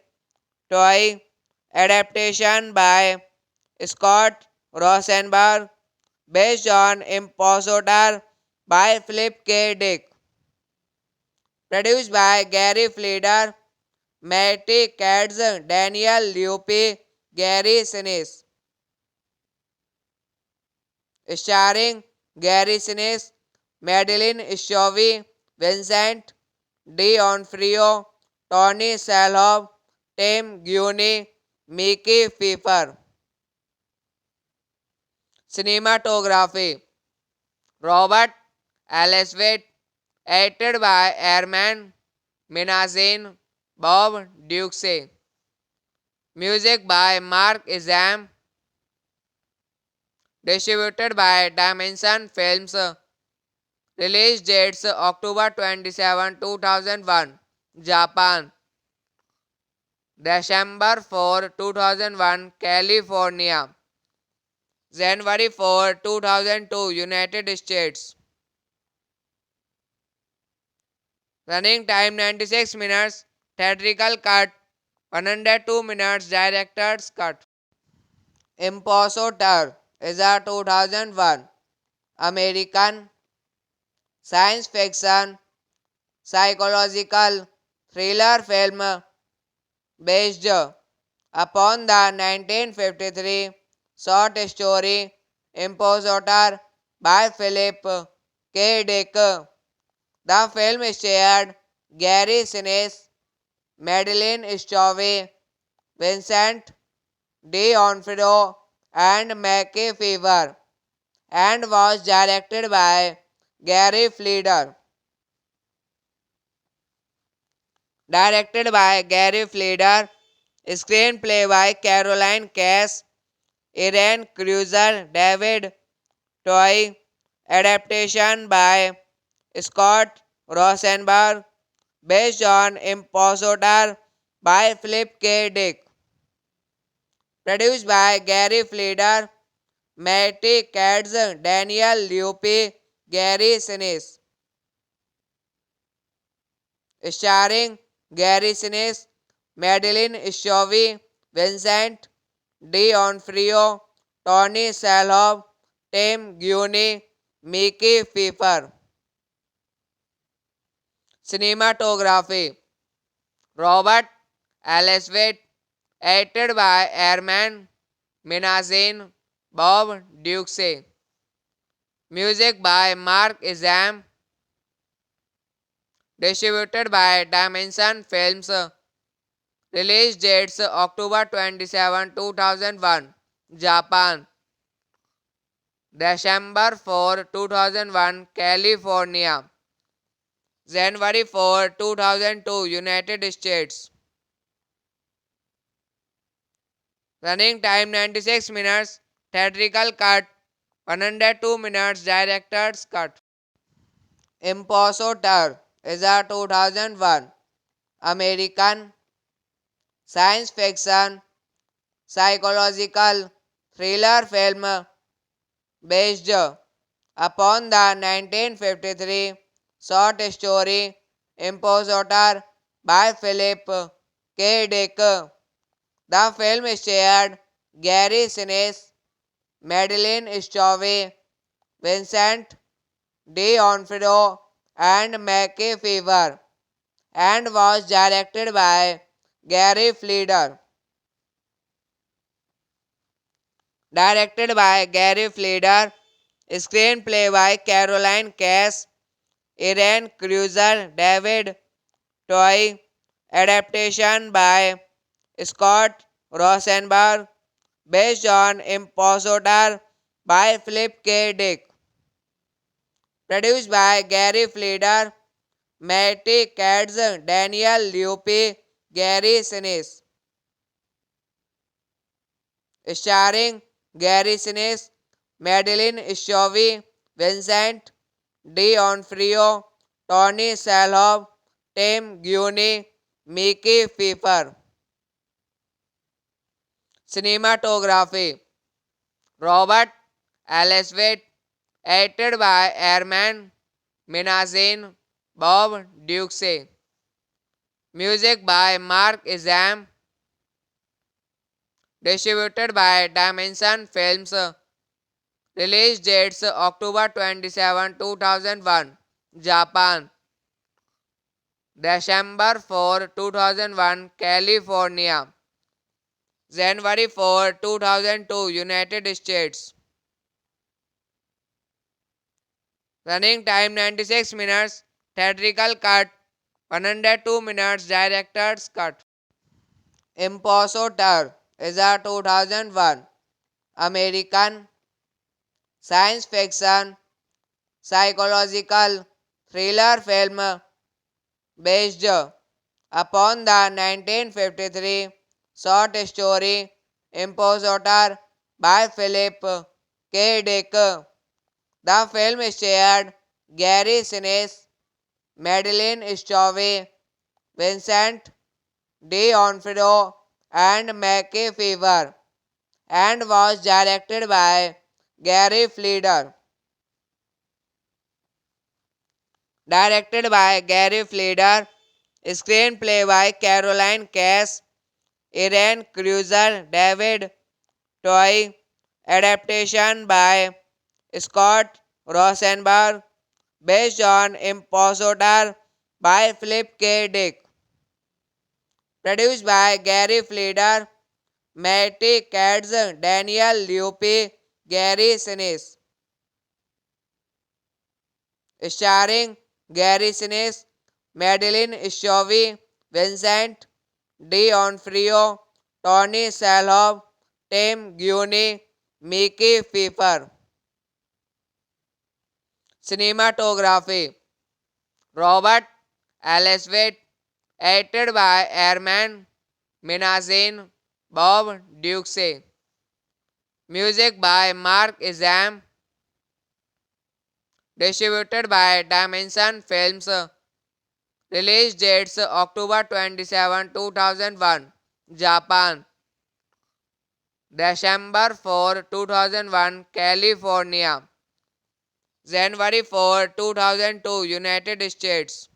Toy, adaptation by Scott Rosenberg, based on Impostor by Philip K. Dick. Produced by Gary Fleder, Matty Katz, Daniel Luppi, Gary Sinise. Starring Gary Sinise, Madeline Stowe, Vincent D'Onofrio, Tony Shalhoub, Tim Guiney, Mickey Pfeiffer. Cinematography Robert Elswit, edited by Herman Minazin, Bob Duxey. Music by Mark Izam. Distributed by Dimension Films. Release dates October 27, 2001, Japan. December 4, 2001, California. January 4, 2002, United States. Running time 96 minutes. Theatrical cut 102 minutes. Director's cut. Impostor is a 2001 American science fiction psychological thriller film based upon the 1953 short story Impostor by Philip K. Dick. The film starred Gary Sinise, Madeline Stowe, Vincent D'Onofrio, and Mackie Fever, and was directed by Gary Fleder. Screenplay by Caroline Cass, Irene Cruiser, David Toy, adaptation by Scott Rosenberg, based on Impostor by Philip K. Dick. Produced by Gary Fleder, Matty Katz, Daniel Luppi, Gary Sinise. starring Gary Sinise, Madeline Schiavo, Vincent D'Onofrio, Tony Shalhoub, Tim Guiney, Mickey Pfeiffer. Cinematography Robert Elswit, edited by Herman Minazin, Bob Duxey. Music by Mark Izam, distributed by Dimension Films. Release dates October 27, 2001, Japan. December 4, 2001, California. January 4, 2002, United States. Running time 96 minutes. Theatrical cut 102 minutes. Director's cut. Impostor is a 2001 American science fiction psychological thriller film based upon the 1953 short story Impostor by Philip K. Dick. The film starred Gary Sinise, Madeline Schiavo, Vincent D'Onofrio, and Mackie Fever, and was directed by Gary Fleder. Screenplay by Caroline Cass, Irene Cruiser, David Toy, adaptation by Scott Rosenberg, based on Impostor by Philip K. Dick. Produced by Gary Fleder, Matty Katz, Daniel Luppi, Gary Sinise. Starring Gary Sinise, Madeline Schiavo, Vincent D'Onofrio, Tony Shalhoub, Tim Guiney, Mickey Pfeiffer. Cinematography Robert Elswit, edited by Herman Minazin, Bob Duxey. Music by Mark Izam, distributed by Dimension Films. Release dates October 27, 2001, Japan. December 4, 2001, California. January 4, 2002, United States. Running time 96 minutes. Theatrical cut 102 minutes. Director's cut. Impostor is a 2001 American science fiction psychological thriller film based upon the 1953 short story Impostor by Philip K. Dick. The film starred Gary Sinise, Madeline Schiavo, Vincent D'Onofrio, and Mackie Fever, and was directed by Gary Fleder. Screenplay by Caroline Cass, Irene Cruiser, David Toy, adaptation by Scott Rosenberg, based on Impostor by Philip K. Dick. Produced by Gary Fleder, Matty Katz, Daniel Luppi, Gary Sinise. Starring Gary Sinise, Madeline Schiavo, Vincent D'Onofrio, Tony Shalhoub, Tim Guiney, Mickey Pfeiffer. Cinematography Robert Elswit, edited by Herman Minazin, Bob Duxey. Music by Mark Izam, distributed by Dimension Films. Release dates October 27, 2001, Japan. December 4, 2001, California. January 4, 2002, United States.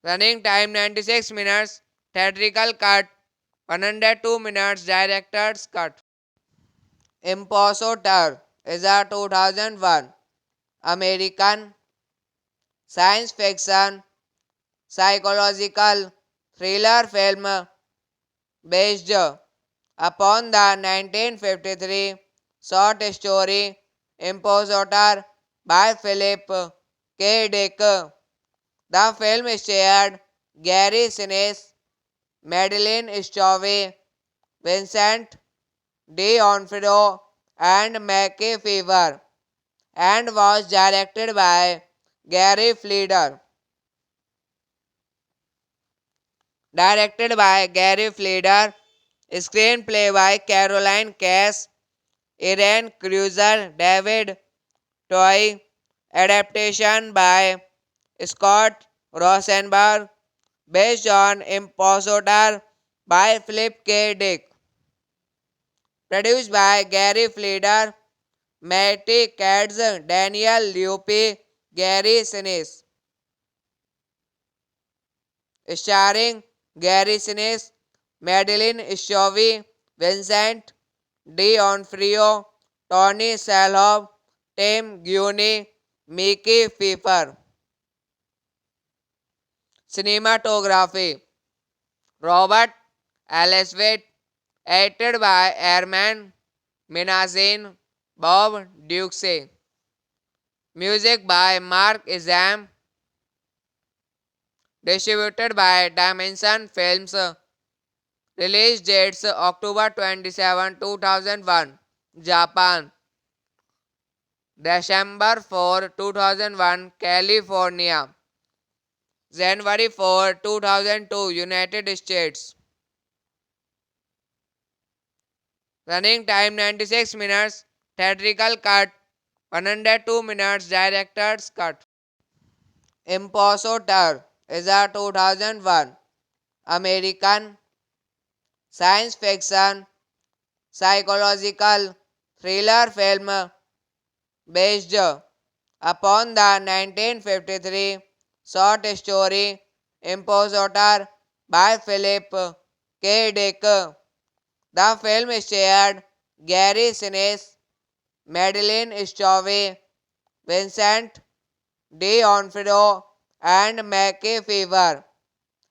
Running time 96 minutes. Theatrical cut 102 minutes. Director's cut. Impostor is a 2001 American science fiction psychological thriller film based upon the 1953 short story Impostor by Philip K. Dick. The film starred Gary Sinise, Madeline Stowe, Vincent D'Onofrio, and Mackie Fever, and was directed by Gary Fleder. Screenplay by Caroline Cass, Irene Cruiser, David Toy, adaptation by Scott Rosenberg, based on Impostor by Philip K. Dick. Produced by Gary Fleder, Matty Katz, Daniel Luppi, Gary Sinise. Starring Gary Sinise, Madeline Stowe, Vincent D'Onofrio, Tony Shalhoub, Tim Guiney, Mickey Pfeiffer. Cinematography Robert Elswit, edited by Herman Minasian, Bob Duxey. Music by Mark Izam. Distributed by Dimension Films. Release dates October 27, 2001, Japan. December 4, 2001, California. January 4, 2002, United States. Running time 96 minutes. Theatrical cut 102 minutes. Director's cut. Impostor is a 2001 American science fiction psychological thriller film based upon the 1953 short story Impostor by Philip K. Dick. The film starred Gary Sinise, Madeline Stowe, Vincent D'Onofrio, and Mackie Fever,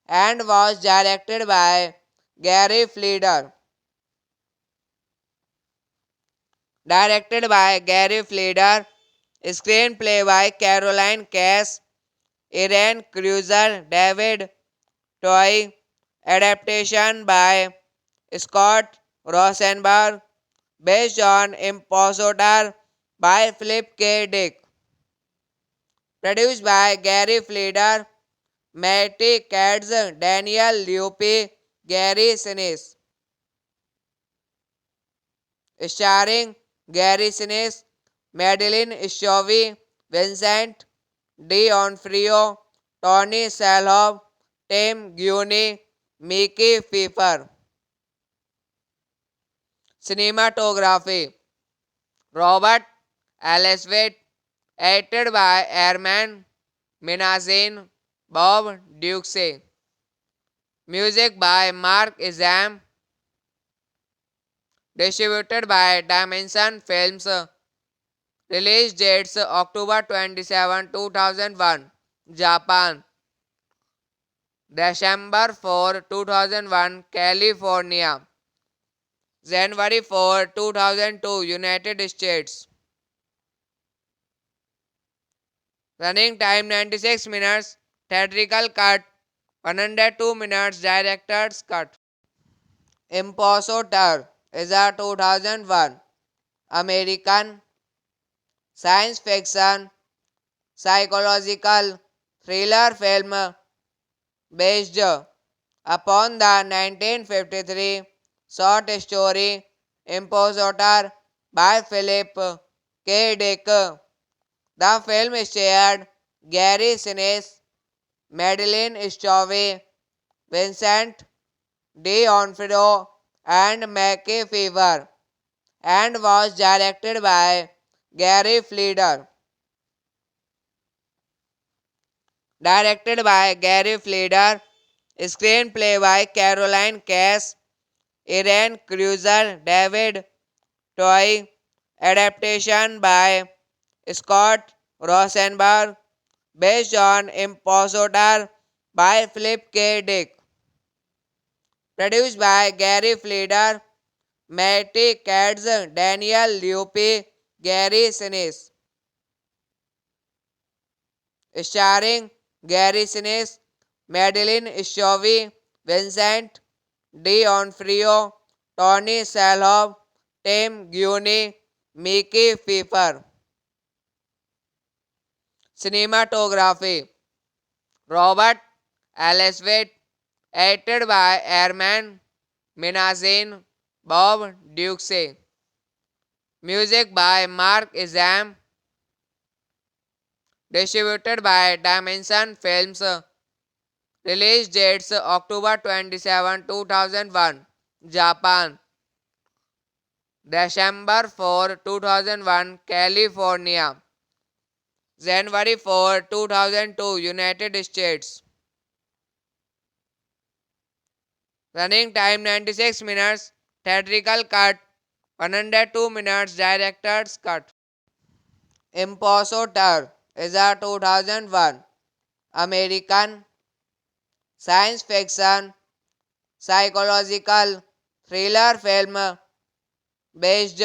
and was directed by Gary Fleder. Screenplay by Caroline Cass, Irene Cruiser, David Toy, adaptation by Scott Rosenberg, based on Impostor by Philip K. Dick. Produced by Gary Fleder, Matty Katz, Daniel Luppi, Gary Sinise. Starring Gary Sinise, Madeline Stowe, Vincent D'Onofrio, Tony Shalhoub, Tim Guiney, Mickey Pfeiffer. Cinematography Robert Elswit, edited by Herman Minasian, Bob Duxey. Music by Mark Izam. Distributed by Dimension Films. Release dates October 27, 2001, Japan. December 4, 2001, California. January 4, 2002, United States. Running time 96 minutes. Theatrical cut 102 minutes. Director's cut. Impostor is a 2001 American science fiction psychological thriller film based upon the 1953 short story Impostor by Philip K. Dick. The film starred Gary Sinise, Madeline Stowe, Vincent D'Onofrio, and Mackie Fever, and was directed by Gary Fleder. directed by Gary Fleder, screenplay by Caroline Cass, Irene Cruiser, David Toy, adaptation by Scott Rosenberg, based on Impostor by Philip K. Dick, produced by Gary Fleder, Matty Katz, Daniel Luppi, Gary Sinise, starring Gary Sinise, Madeline Stovey, Vincent D'Onofrio, Tony Shalhoub, Tim Guiney, Mickey Pfeiffer. Cinematography Robert Elswit, edited by Herman Minazin, Bob Duxey. Music by Mark Izam, distributed by Dimension Films. Release dates October 27, 2001, Japan. December 4, 2001, California. January 4, 2002, United States. Running time 96 minutes. Theatrical cut 102 minutes. Director's cut. Impostor is a 2001 American science fiction psychological thriller film based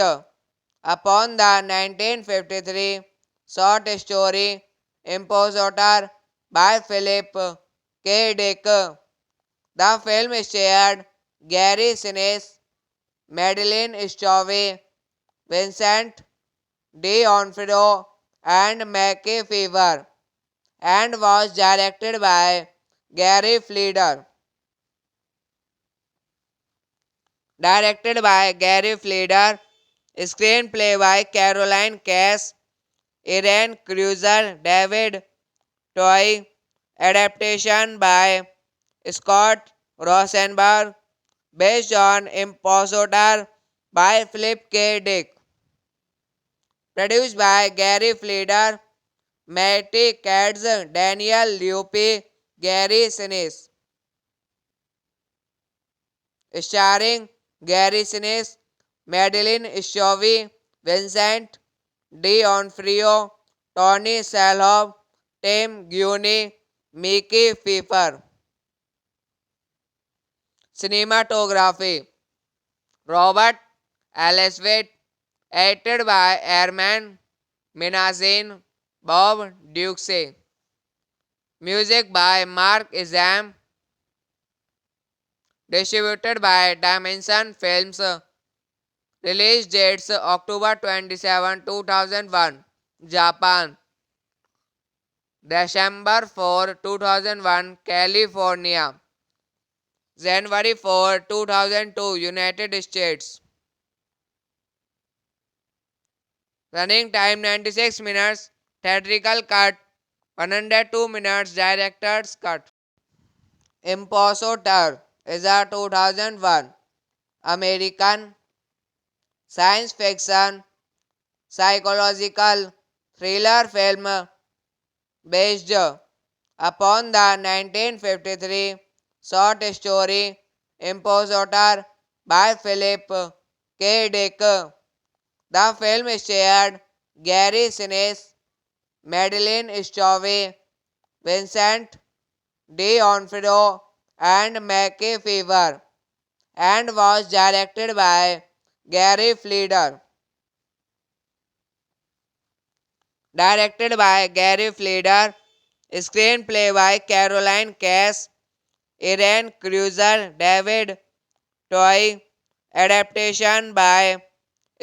upon the 1953 short story Impostor by Philip K. Dick. The film starred Gary Sinise, Madeline Stovey, Vincent D'Onofrio, and Mackie Fever, and was directed by Gary Fleder. Directed by Gary Fleder, screenplay by Caroline Cass, Irene Cruiser, David Toy, adaptation by Scott Rosenberg, based on Impostor by Philip K. Dick, produced by Gary Fleder, Matty Katz, Daniel Luppi, Gary Sinise, starring Gary Sinise, Madeline Stovey, Vincent D'Onofrio, Tony Shalhoub, Tim Guiney, Mickey Pfeiffer. Cinematography Robert Elswit, edited by Herman Minazin, Bob Duxey. Music by Mark Izam, distributed by Dimension Films. Release dates October 27, 2001, Japan. December 4, 2001, California. January 4, 2002, United States. Running time 96 minutes. Theatrical cut 102 minutes. Director's cut. Impostor is a 2001 American science fiction psychological thriller film based upon the 1953 short story Impostor by Philip K. Dick. The film starred Gary Sinise, Madeline Stovey, Vincent D'Onofrio, and Mackie Fever, and was directed by Gary Fleder. Directed by Gary Fleder, screenplay by Caroline Cass, Irene Cruiser, David Toy, adaptation by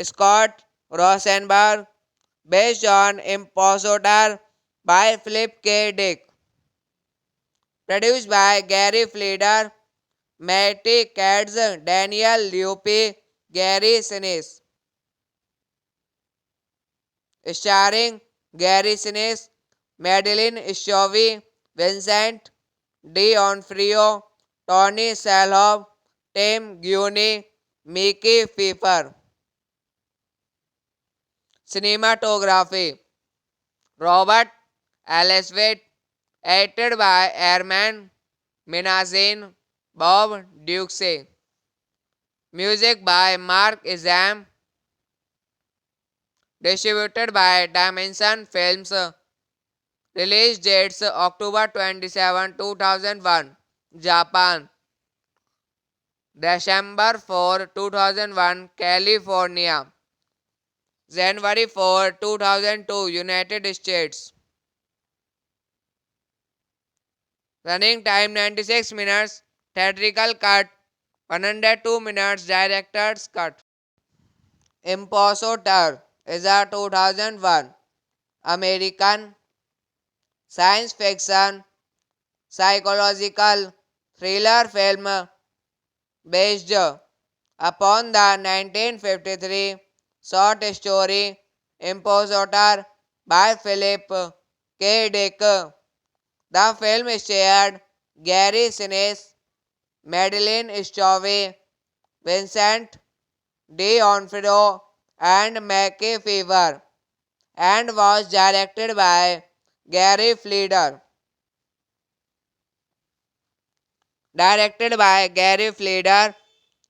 Scott Rosenberg, based on Impostor by Philip K. Dick, produced by Gary Fleder, Matty Katz, Daniel Luppi, Gary Sinise, starring Gary Sinise, Madeline Stovey, Vincent D'Onofrio, Tony Shalhoub, Tim Guiney, Mickey Pfeiffer. Cinematography Robert Elswit, Acted by Airman Minazin Bob Duxey. Music by Mark Izam. Distributed by Dimension Films. Release dates October 27, 2001. Japan. December 4, 2001. California. January 4, 2002. United States. Running time 96 minutes. Theatrical cut 102 minutes. Director's cut. Impostor is a 2001 American science fiction psychological thriller film based upon the 1953 short story Impostor by Philip K. Dick. The film starred Gary Sinise, Madeline Stowe, Vincent D'Onofrio, and Mackie Fever, and was directed by Gary Fleder.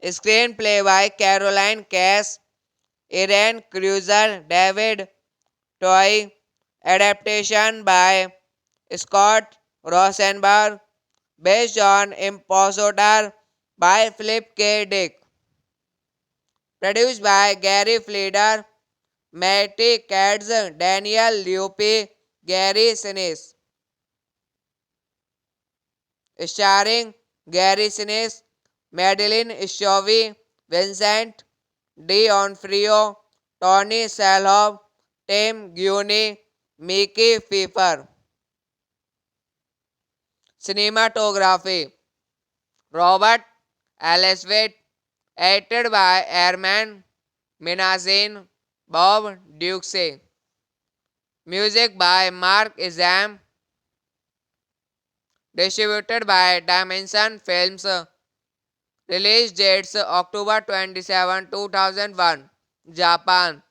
Screenplay by Caroline Cass, Irene Cruiser, David Toy, adaptation by Scott Rosenberg, based on Impostor by Philip K. Dick. Produced by Gary Fleder, Matty Katz, Daniel Luppi, Gary Sinise. Starring Gary Sinise, Madeline Stowe, Vincent D'Onofrio, Tony Shalhoub, Tim Guiney, Mickey Pfeiffer. Cinematography Robert Elswit, acted by Airman Minazin Bob Duxey. Music by Mark Izam. Distributed by Dimension Films. Release dates October 27, 2001. Japan.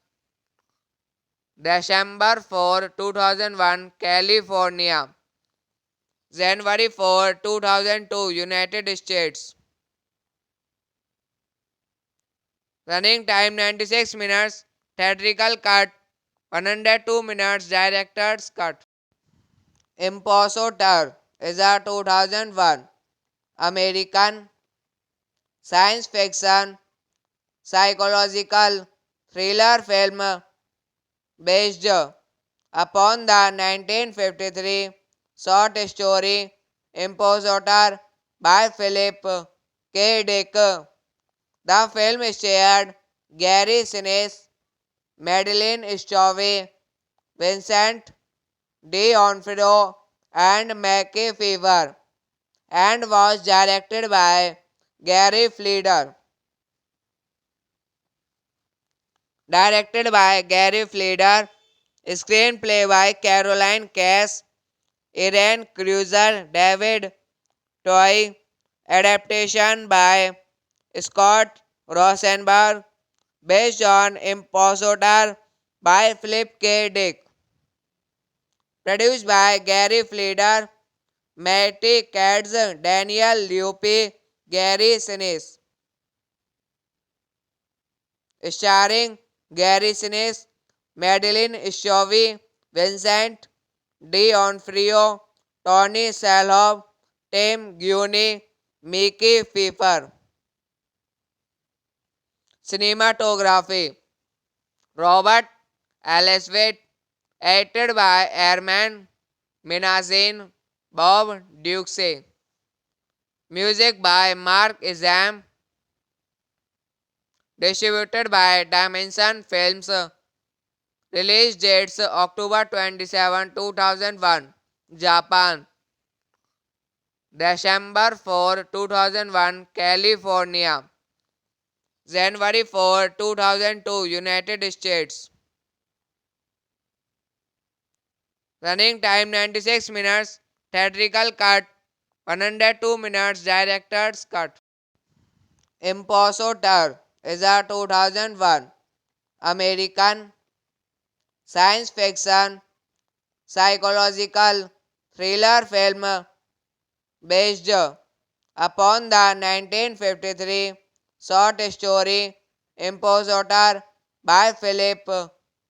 December 4, 2001. California. January 4, 2002. United States. Running time 96 minutes. Theatrical cut 102 minutes. Director's cut. Impostor is a 2001 American science fiction psychological thriller film based upon the 1953 short story Impostor by Philip K. Dick. The film starred Gary Sinise, Madeline Stowe, Vincent D'Onofrio, and Mackie Fever, and was directed by Gary Fleder. Screenplay by Caroline Cass, Irene Cruiser, David Toy, adaptation by Scott Rosenberg, based on Impostor by Philip K. Dick. Produced by Gary Fleder, Matty Katz, Daniel Luppi, Gary Sinise. Starring Gary Sinise, Madeline Stowe, Vincent D'Onofrio, Tony Shalhoub, Tim Guiney, Mickey Pfeiffer. Cinematography Robert Elswit, acted by Airman Minazin Bob Duxey. Music by Mark Izam. Distributed by Dimension Films. Release dates October 27, 2001. Japan. December 4, 2001. California. January 4, 2002. United States. Running time 96 minutes. Theatrical cut 102 minutes. Director's cut. Impostor is a 2001 American science fiction psychological thriller film based upon the 1953 short story Impostor by Philip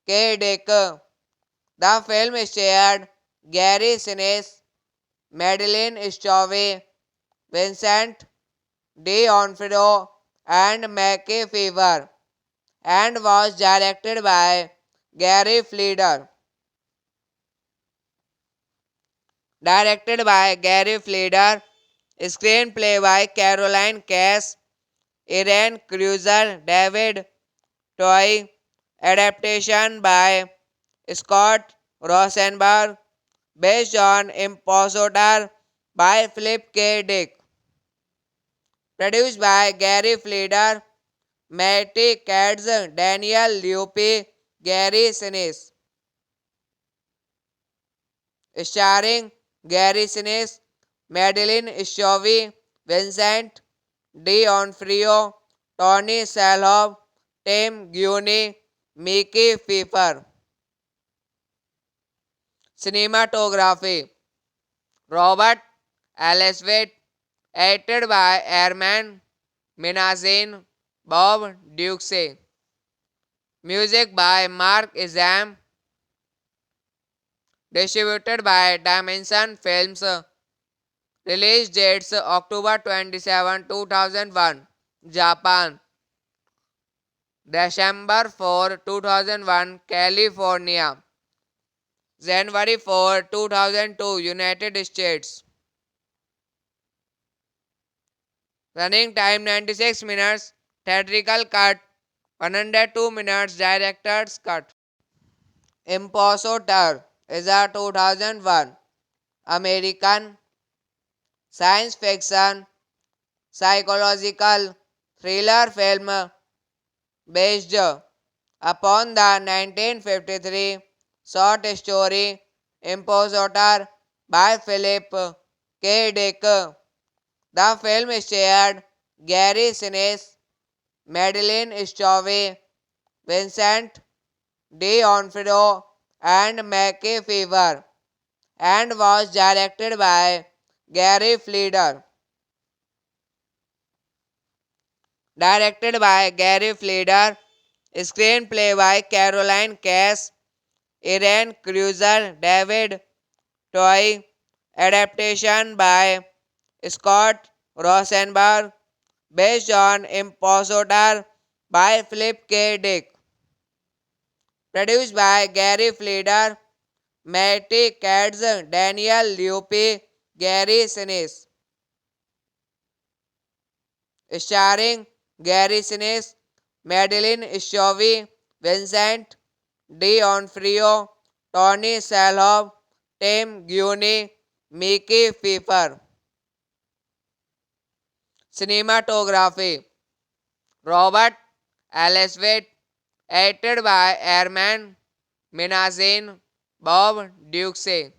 K. Dick. The film starred Gary Sinise, Madeline Stowe, Vincent D'Onofrio, and Mackie Fever, and was directed by Gary Fleder. Screenplay by Caroline Cass, Irene Cruiser, David Toy, adaptation by Scott Rosenberg, based on Impostor by Philip K. Dick. Produced by Gary Fleder, Matty Katz, Daniel Luppi, Gary Sinise. Starring Gary Sinise, Madeline Stowe, Vincent D'Onofrio, Tony Shalhoub, Tim Guiney, Mickey Pfeiffer. Cinematography Robert Elswit, edited by Herman Minazin, Bob Duxey. Music by Mark Izam. Distributed by Dimension Films. Release dates October 27, 2001, Japan. December 4, 2001, California. January 4, 2002, United States. Running time 96 minutes. Theatrical cut 102 minutes. Director's cut. Impostor is a 2001 American science fiction psychological thriller film based upon the 1953 short story Impostor by Philip K. Dick. The film starred Gary Sinise, Madeline Stowe, Vincent D'Onofrio, and Mackie Fever, and was directed by Gary Fleder. Screenplay by Caroline Cass, Irene Cruiser, David Toy, adaptation by Scott Rosenberg, based on Impostor by Philip K. Dick. Produced by Gary Fleder, Matty Katz, Daniel Luppi, Gary Sinise. Starring Gary Sinise, Madeline Stowe, Vincent D'Onofrio, Tony Shalhoub, Tim Guiney, Mickey Pfeiffer. Cinematography Robert Elswit, edited by Herman Minazin, Bob Duxey.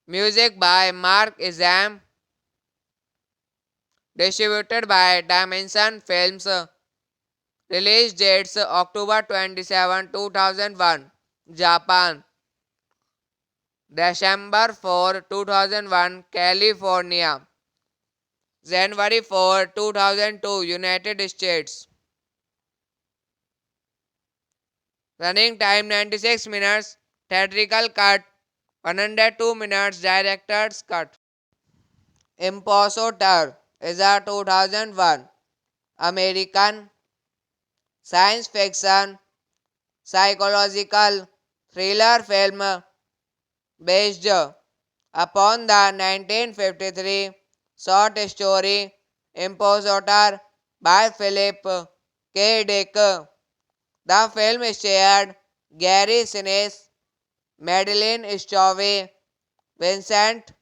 Music by Mark Izam. Distributed by Dimension Films. Release dates October 27, 2001, Japan. December 4, 2001, California. January 4, 2002, United States. Running time 96 minutes. Theatrical cut 102 minutes. Director's cut. Impostor is a 2001 American science fiction psychological thriller film based upon the 1953 short story Impostor by Philip K. Dick. The film starred Gary Sinise, Madeline Stowe, Vincent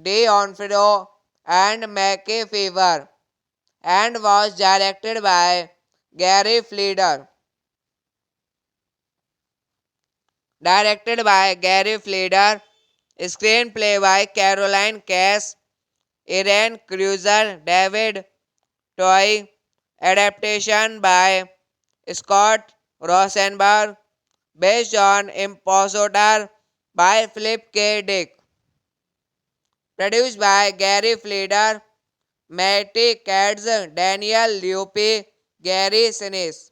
D'Onofrio, and Mackie Fever, and was directed by Gary Fleder. Screenplay by Caroline Cass, Irene Cruiser, David Toy, adaptation by Scott Rosenberg, based on Impostor by Philip K. Dick. Produced by Gary Fleder, Matty Katz, Daniel Luppi, Gary Sinise.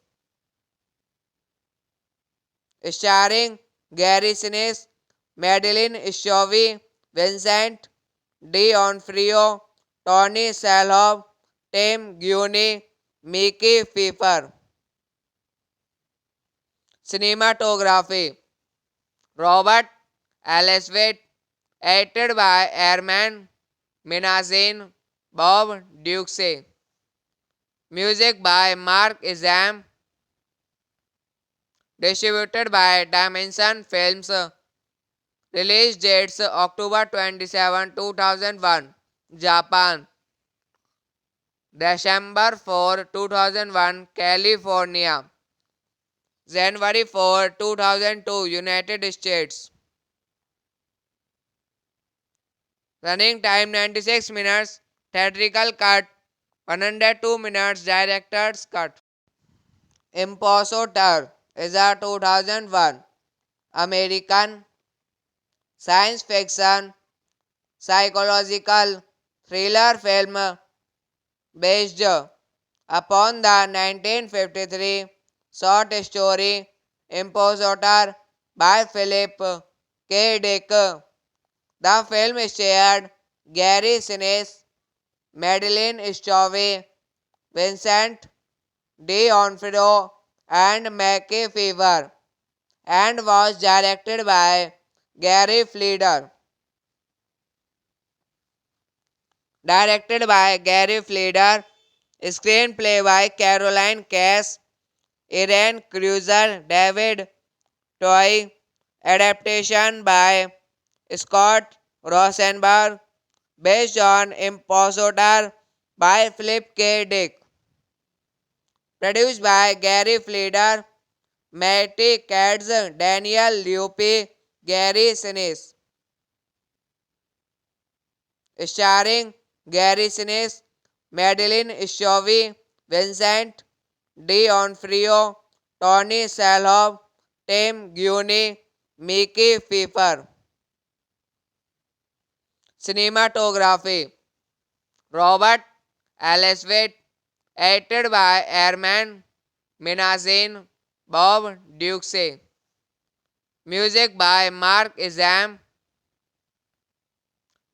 Starring Gary Sinise, Madeline Schiavo, Vincent D'Onofrio, Tony Shalhoub, Tim Guiney, Mickey Pfeiffer. Cinematography Robert Elswit, edited by Herman Minazin, Bob Duxey. Music by Mark Izam. Distributed by Dimension Films. Release dates October 27, 2001, Japan. December 4, 2001, California. January 4, 2002, United States. Running time 96 minutes. Theatrical cut 102 minutes. Director's cut. Impostor is a 2001 American science fiction psychological thriller film based upon the 1953 short story Impostor by Philip K. Dick. The film starred Gary Sinise, Madeline Schiavo, Vincent D'Onofrio, and Mackie Fever, and was directed by Gary Fleder. Screenplay by Caroline Cass, Irene Cruiser, David Toy, adaptation by Scott Rosenberg, based on Impostor by Philip K. Dick. Produced by Gary Fleder, Matty Katz, Daniel Luppi, Gary Sinise. Starring Gary Sinise, Madeline Schiavo, Vincent D'Onofrio, Tony Shalhoub, Tim Guiney, Mickey Pfeiffer. Cinematography Robert Elswit, edited by Herman Minazin, Bob Duxey. Music by Mark Izam.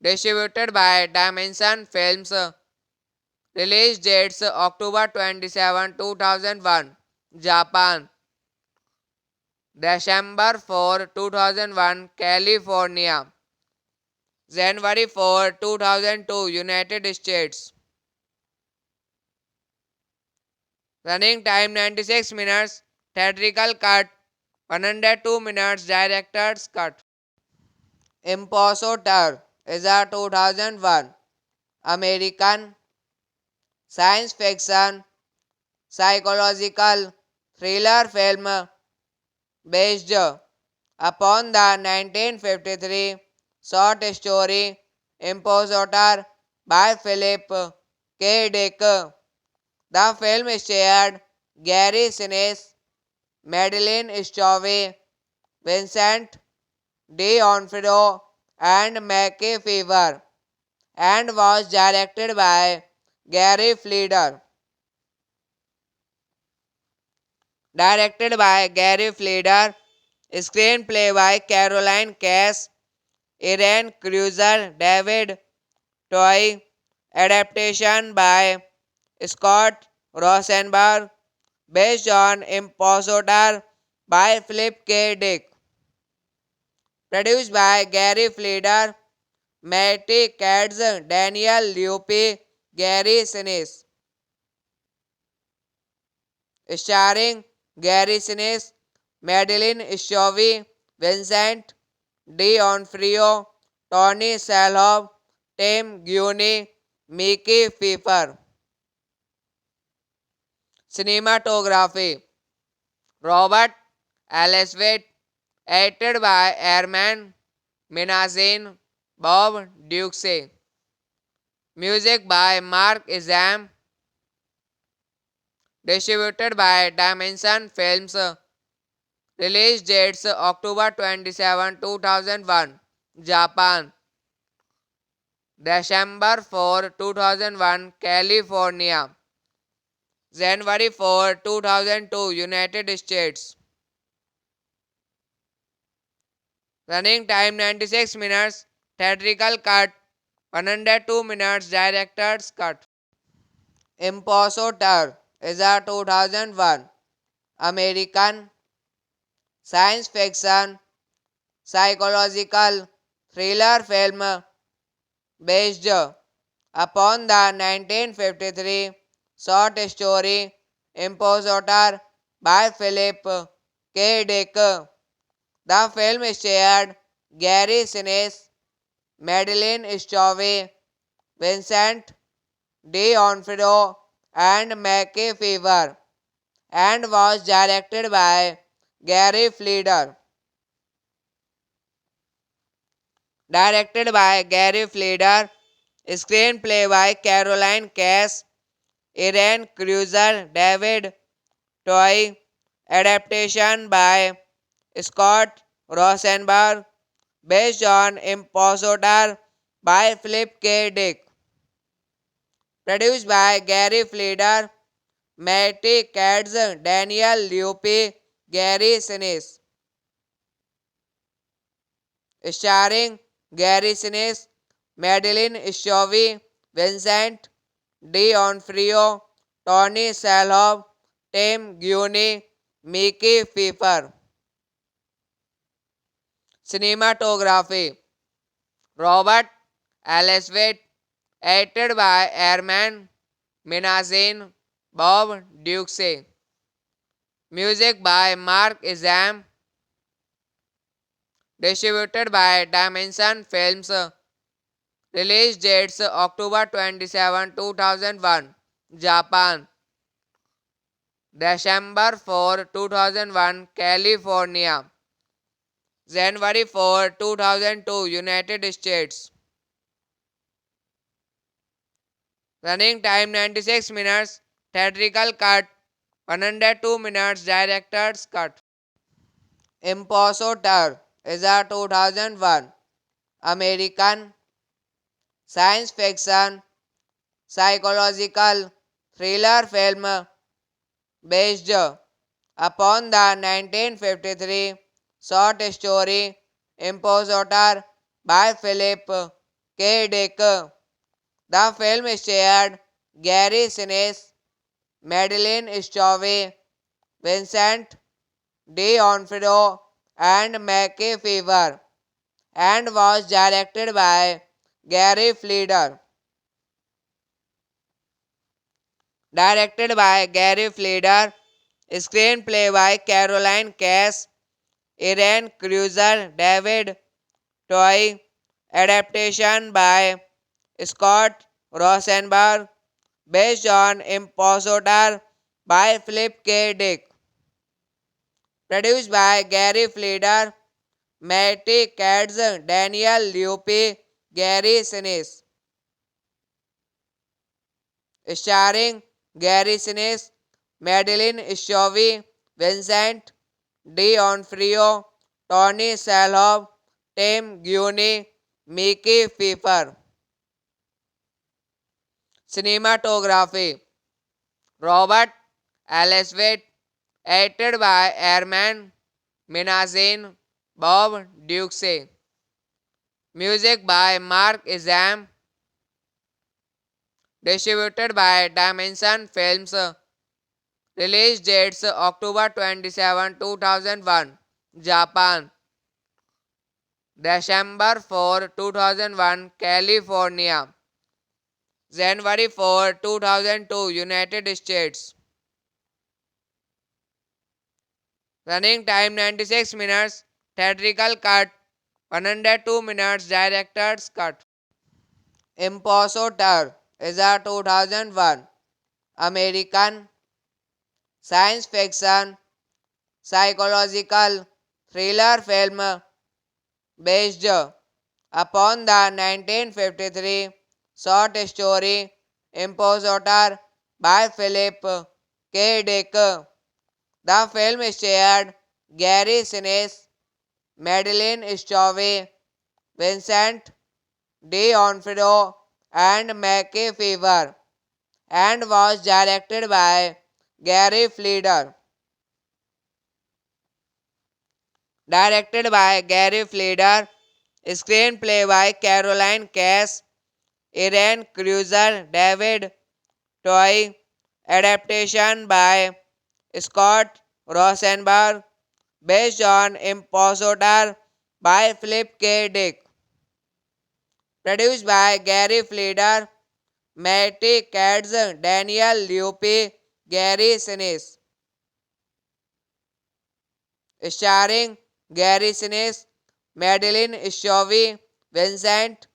Distributed by Dimension Films. Release dates October 27, 2001, Japan. December 4, 2001, California. January 4, 2002, United States. Running time 96 minutes. Theatrical cut 102 minutes. Director's cut. Impostor is a 2001 American science fiction psychological thriller film based upon the 1953 short story Impostor by Philip K. Dick. The film starred Gary Sinise, Madeline Schiavo, Vincent D'Onofrio, and Mackie Fever, and was directed by Gary Fleder. Screenplay by Caroline Cass, Irene Cruiser, David Toy, adaptation by Scott Rosenberg, based on Impostor by Philip K. Dick. Produced by Gary Fleder, Matty Katz, Daniel Luppi, Gary Sinise. Starring Gary Sinise, Madeline Schiavo, Vincent D'Onofrio, Tony Shalhoub, Tim Guiney, Mickey Pfeiffer. Cinematography Robert Elswit, edited by Herman Minazin, Bob Duxey. Music by Mark Izam. Distributed by Dimension Films. Release dates October 27, 2001, Japan. December 4, 2001, California. January 4, 2002, United States. Running time 96 minutes. Theatrical cut 102 minutes. Director's cut. Impostor is a 2001 American science fiction psychological thriller film based upon the 1953 short story Impostor by Philip K. Dick. The film starred Gary Sinise, Madeline Stowe, Vincent D'Onofrio, and Mackie Fever, and was directed by Gary Fleder. Screenplay by Caroline Cass, Irene Cruiser, David Toy, adaptation by Scott Rosenberg, based on Impostor by Philip K. Dick. Produced by Gary Fleder, Matty Katz, Daniel Luppi, Gary Sinise. Starring Gary Sinise, Madeline Stowe, Vincent D'Onofrio, Tony Shalhoub, Tim Guiney, Mickey Pfeiffer. Cinematography Robert Elswit, edited by Herman Minasian, Bob Duxey. Music by Mark Izam. Distributed by Dimension Films. Release dates October 27, 2001, Japan. December 4, 2001, California. January 4, 2002, United States. Running time 96 minutes. Theatrical cut 102 minutes. Director's cut. Impostor is a 2001 American science fiction psychological thriller film based upon the 1953 short story Impostor by Philip K. Dick. The film starred Gary Sinise, Madeline Stowe, Vincent D'Onofrio, and Mackie Fever, and was directed by Gary Fleder. Screenplay by Caroline Cass, Irene Cruiser, David Toy, adaptation by Scott Rosenberg, based on Impostor by Philip K. Dick. Produced by Gary Fleder, Matty Katz, Daniel Luppi, Gary Sinise. Starring Gary Sinise, Madeline Stowe, Vincent D'Onofrio, Tony Shalhoub, Tim Guiney, Mickey Pfeiffer. Cinematography Robert Elswit, edited by Herman Minasian, Bob Duxey. Music by Mark Izam. Distributed by Dimension Films. Release dates October 27, 2001, Japan. December 4, 2001, California. January 4, 2002, United States. Running time 96 minutes. Theatrical cut 102 minutes. Director's cut. Impostor is a 2001 American science fiction psychological thriller film based upon the 1953 short story Impostor by Philip K. Dick. The film starred Gary Sinise, Madeline Stowe, Vincent D'Onofrio and Mackie Fever, and was directed by Gary Fleder. Screenplay by Caroline Cass, Irene Cruiser, David Toy, adaptation by Scott Rosenberg, based on Impostor by Philip K. Dick. Produced by Gary Fleder, Matty Katz, Daniel Luppi, Gary Sinise. Starring Gary Sinise, Madeline Stovey, Vincent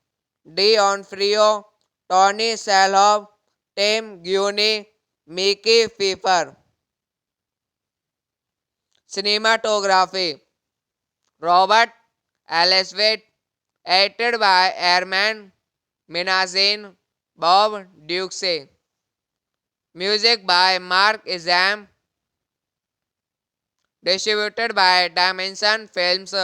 D'Onofrio, Tony Shalhoub, Tim Guiney, Mickey Pfeiffer. Cinematography Robert Elswit, edited by Herman Minazin, Bob Duxey. Music by Mark Izam, distributed by Dimension Films.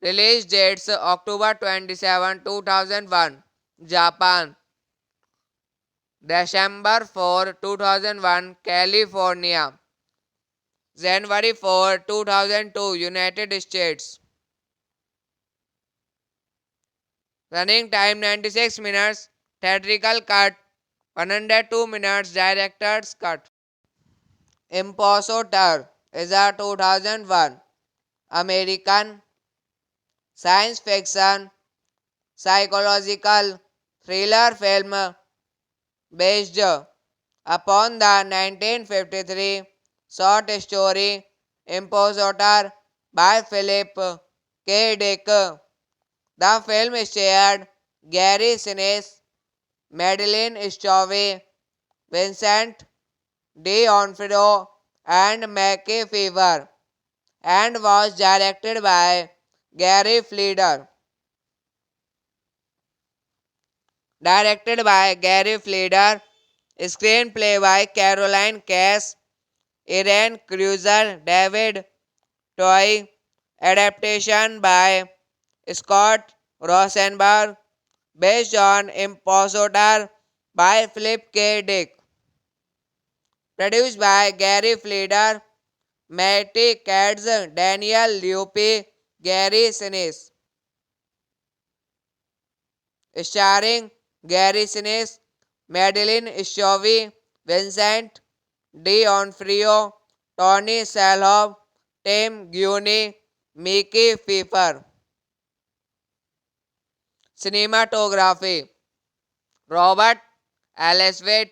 Release dates October 27, 2001, Japan. December 4, 2001, California. January 4, 2002, United States. Running time 96 minutes. Theatrical cut 102 minutes. Director's cut. Impostor is a 2001 American science fiction psychological thriller film based upon the 1953 short story Impostor by Philip K. Dick. The film starred Gary Sinise, Madeline Stovey, Vincent D'Onofrio, and Mackie Fever, and was directed by Gary Fleder. Screenplay by Caroline Cass, Irene Cruiser, David Toy, adaptation by Scott Rosenberg, based on Impostor by Philip K. Dick. Produced by Gary Fleder, Matty Katz, Daniel Luppi, Gary Sinise. Starring Gary Sinise, Madeline Stovey, Vincent D'Onofrio, Tony Shalhoub, Tim Guiney, Mickey Pfeiffer. Cinematography Robert Elswit,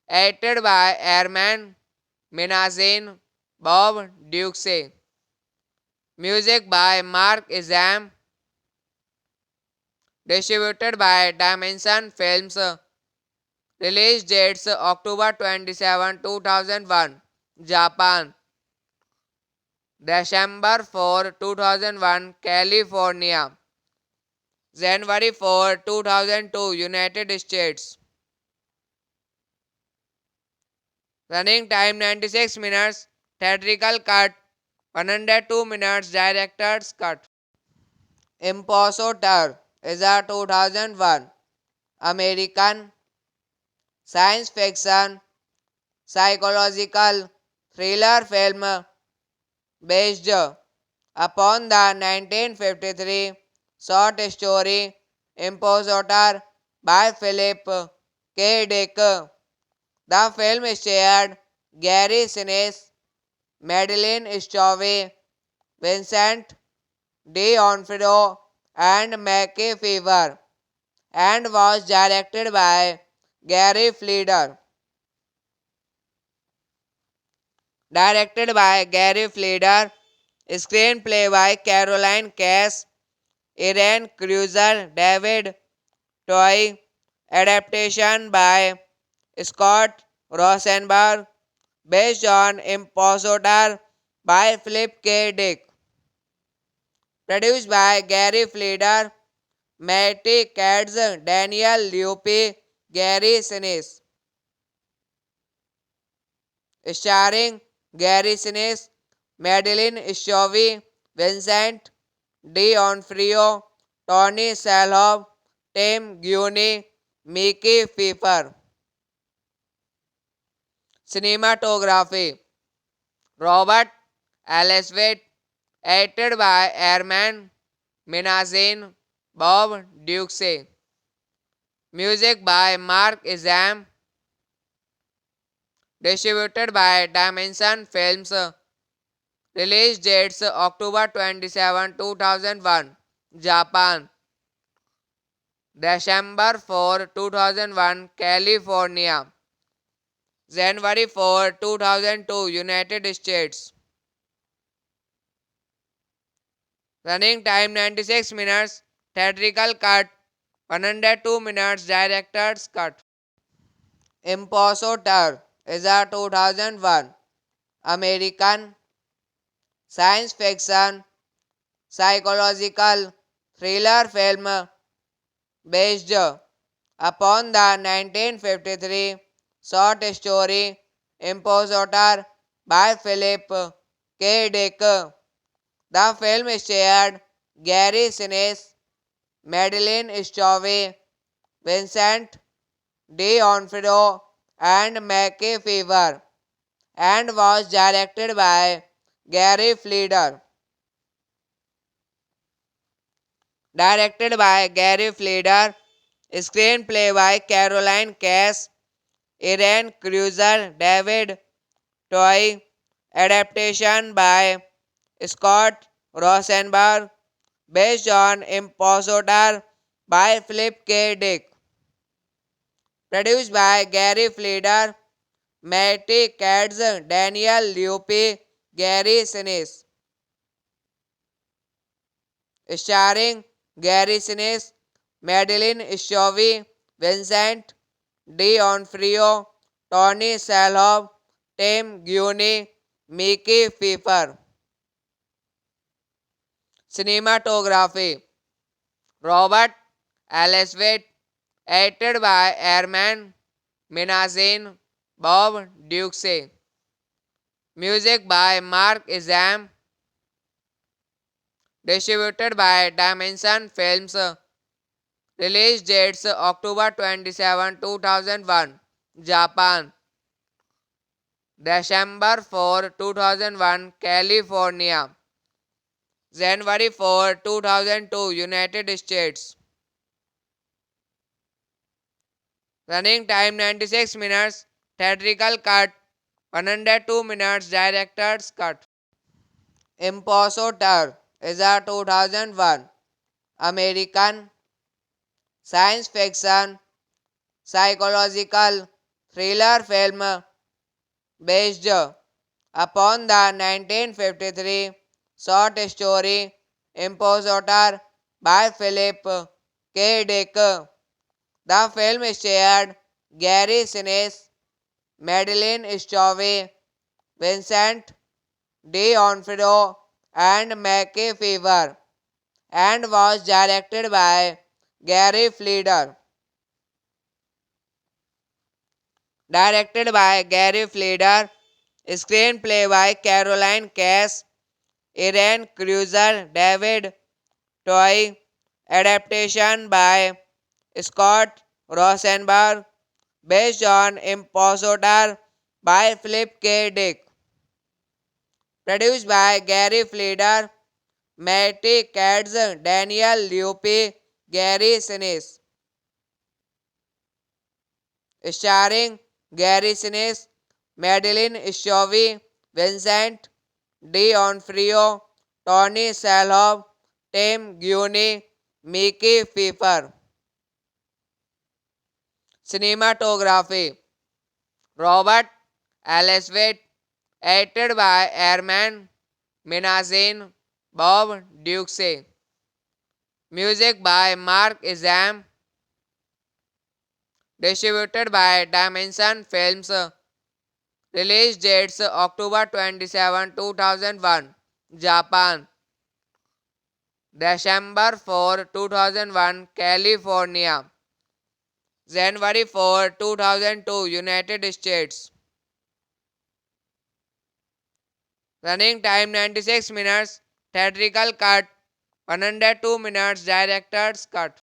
edited by Herman Minazin, Bob Duxey. Music by Mark Izam, distributed by Dimension Films. Release dates October 27, 2001, Japan. December 4, 2001, California. January 4, 2002, United States. Running time 96 minutes. Theatrical cut 102 minutes. Director's cut. Impostor is a 2001 American science fiction psychological thriller film based upon the 1953 short story Impostor by Philip K. Dick. The film starred Gary Sinise, Madeline Stovey, Vincent D'Onofrio, and Mackie Fever, and was directed by Gary Fleder. Screenplay by Caroline Cass, Irene Cruiser, David Toy, adaptation by Scott Rosenberg, based on Impostor by Philip K. Dick. Produced by Gary Fleder, Matty Katz, Daniel Luppi, Gary Sinise. Starring Gary Sinise, Madeline Stovey, Vincent D'Onofrio, Tony Shalhoub, Tim Guinea, Mickey Pfeiffer. Cinematography Robert Elswit, edited by Herman Minazin, Bob Duxey. Music by Mark Izam, distributed by Dimension Films. Release dates October 27, 2001, Japan. December 4, 2001, California. January 4, 2002, United States. Running time 96 minutes. Theatrical cut 102 minutes. Director's cut. Impostor is a 2001 American science fiction psychological thriller film based upon the 1953 short story Impostor by Philip K. Dick. The film starred Gary Sinise, Madeline Stowe, Vincent D'Onofrio, and Mackie Fever, and was directed by Gary Fleder. Screenplay by Caroline Cass, Irene Cruiser, David Toy, adaptation by Scott Rosenberg, based on Impostor by Philip K. Dick. Produced by Gary Fleder, Matty Katz, Daniel Luppi, Gary Sinise. Starring Gary Sinise, Madeline Stowe, Vincent D'Onofrio, Tony Shalhoub, Tim Guinea, Mickey Pfeiffer. Cinematography Robert Elswit, edited by Herman Minazin, Bob Duxey. Music by Mark Izam, distributed by Dimension Films. Release dates October 27, 2001, Japan. December 4, 2001, California. January 4, 2002, United States. Running time 96 minutes. Theatrical cut 102 minutes. Director's cut. Impostor is a 2001 American science fiction psychological thriller film based upon the 1953 short story Impostor by Philip K. Dick. The film starred Gary Sinise, Madeline Stowe, Vincent D'Onofrio, and Mackie Fever, and was directed by Gary Fleder. Screenplay by Caroline Cass, Irene Cruiser, David Toy, adaptation by Scott Rosenberg, based on Impostor by Philip K. Dick. Produced by Gary Fleder, Matty Katz, Daniel Luppi, Gary Sinise. Starring Gary Sinise, Madeline Stowe, Vincent D'Onofrio, Tony Shalhoub, Tim Guinea, Mickey Pfeiffer. Cinematography Robert Elswit, edited by Herman Minazin, Bob Duxey. Music by Mark Izam, distributed by Dimension Films. Release dates October 27, 2001, Japan. December 4, 2001, California. January 4, 2002, United States. Running time 96 minutes. Theatrical cut 102 minutes. Director's cut.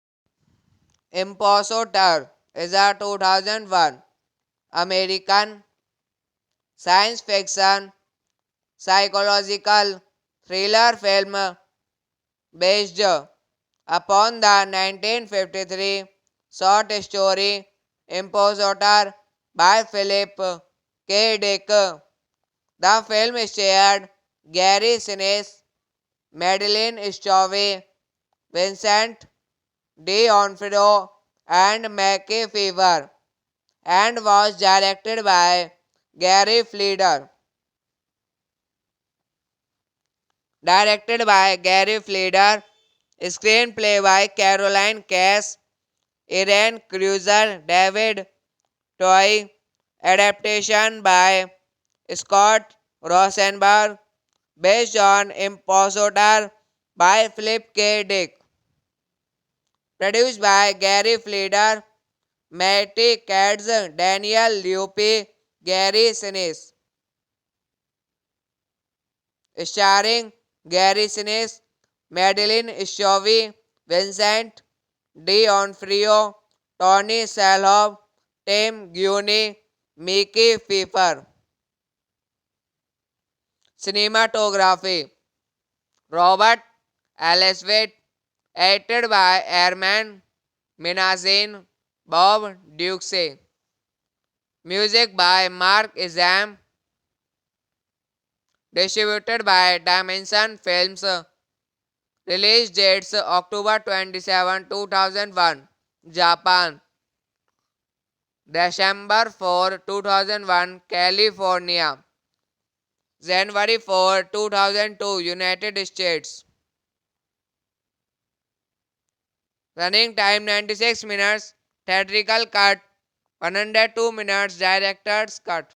Impostor is a 2001 American science fiction psychological thriller film based upon the 1953 short story Impostor by Philip K. Dick. The film starred Gary Sinise, Madeline Stowe, Vincent D'Onofrio, and Mackie Fever, and was directed by Gary Fleder. Screenplay by Caroline Cass, Irene Cruiser, David Toy, adaptation by Scott Rosenberg, based on Impostor by Philip K. Dick. Produced by Gary Fleder, Matty Katz, Daniel Luppi, Gary Sinise. Starring Gary Sinise, Madeline Stowe, Vincent D'Onofrio, Tony Shalhoub, Tim Guiney, Mickey Pfeiffer. Cinematography Robert Elswit, edited by Herman Minazin, Bob Duxey. Music by Mark Izam, distributed by Dimension Films. Release dates October 27, 2001, Japan. December 4, 2001, California. January 4, 2002, United States. Running time 96 minutes. Theatrical cut 102 minutes. Director's cut.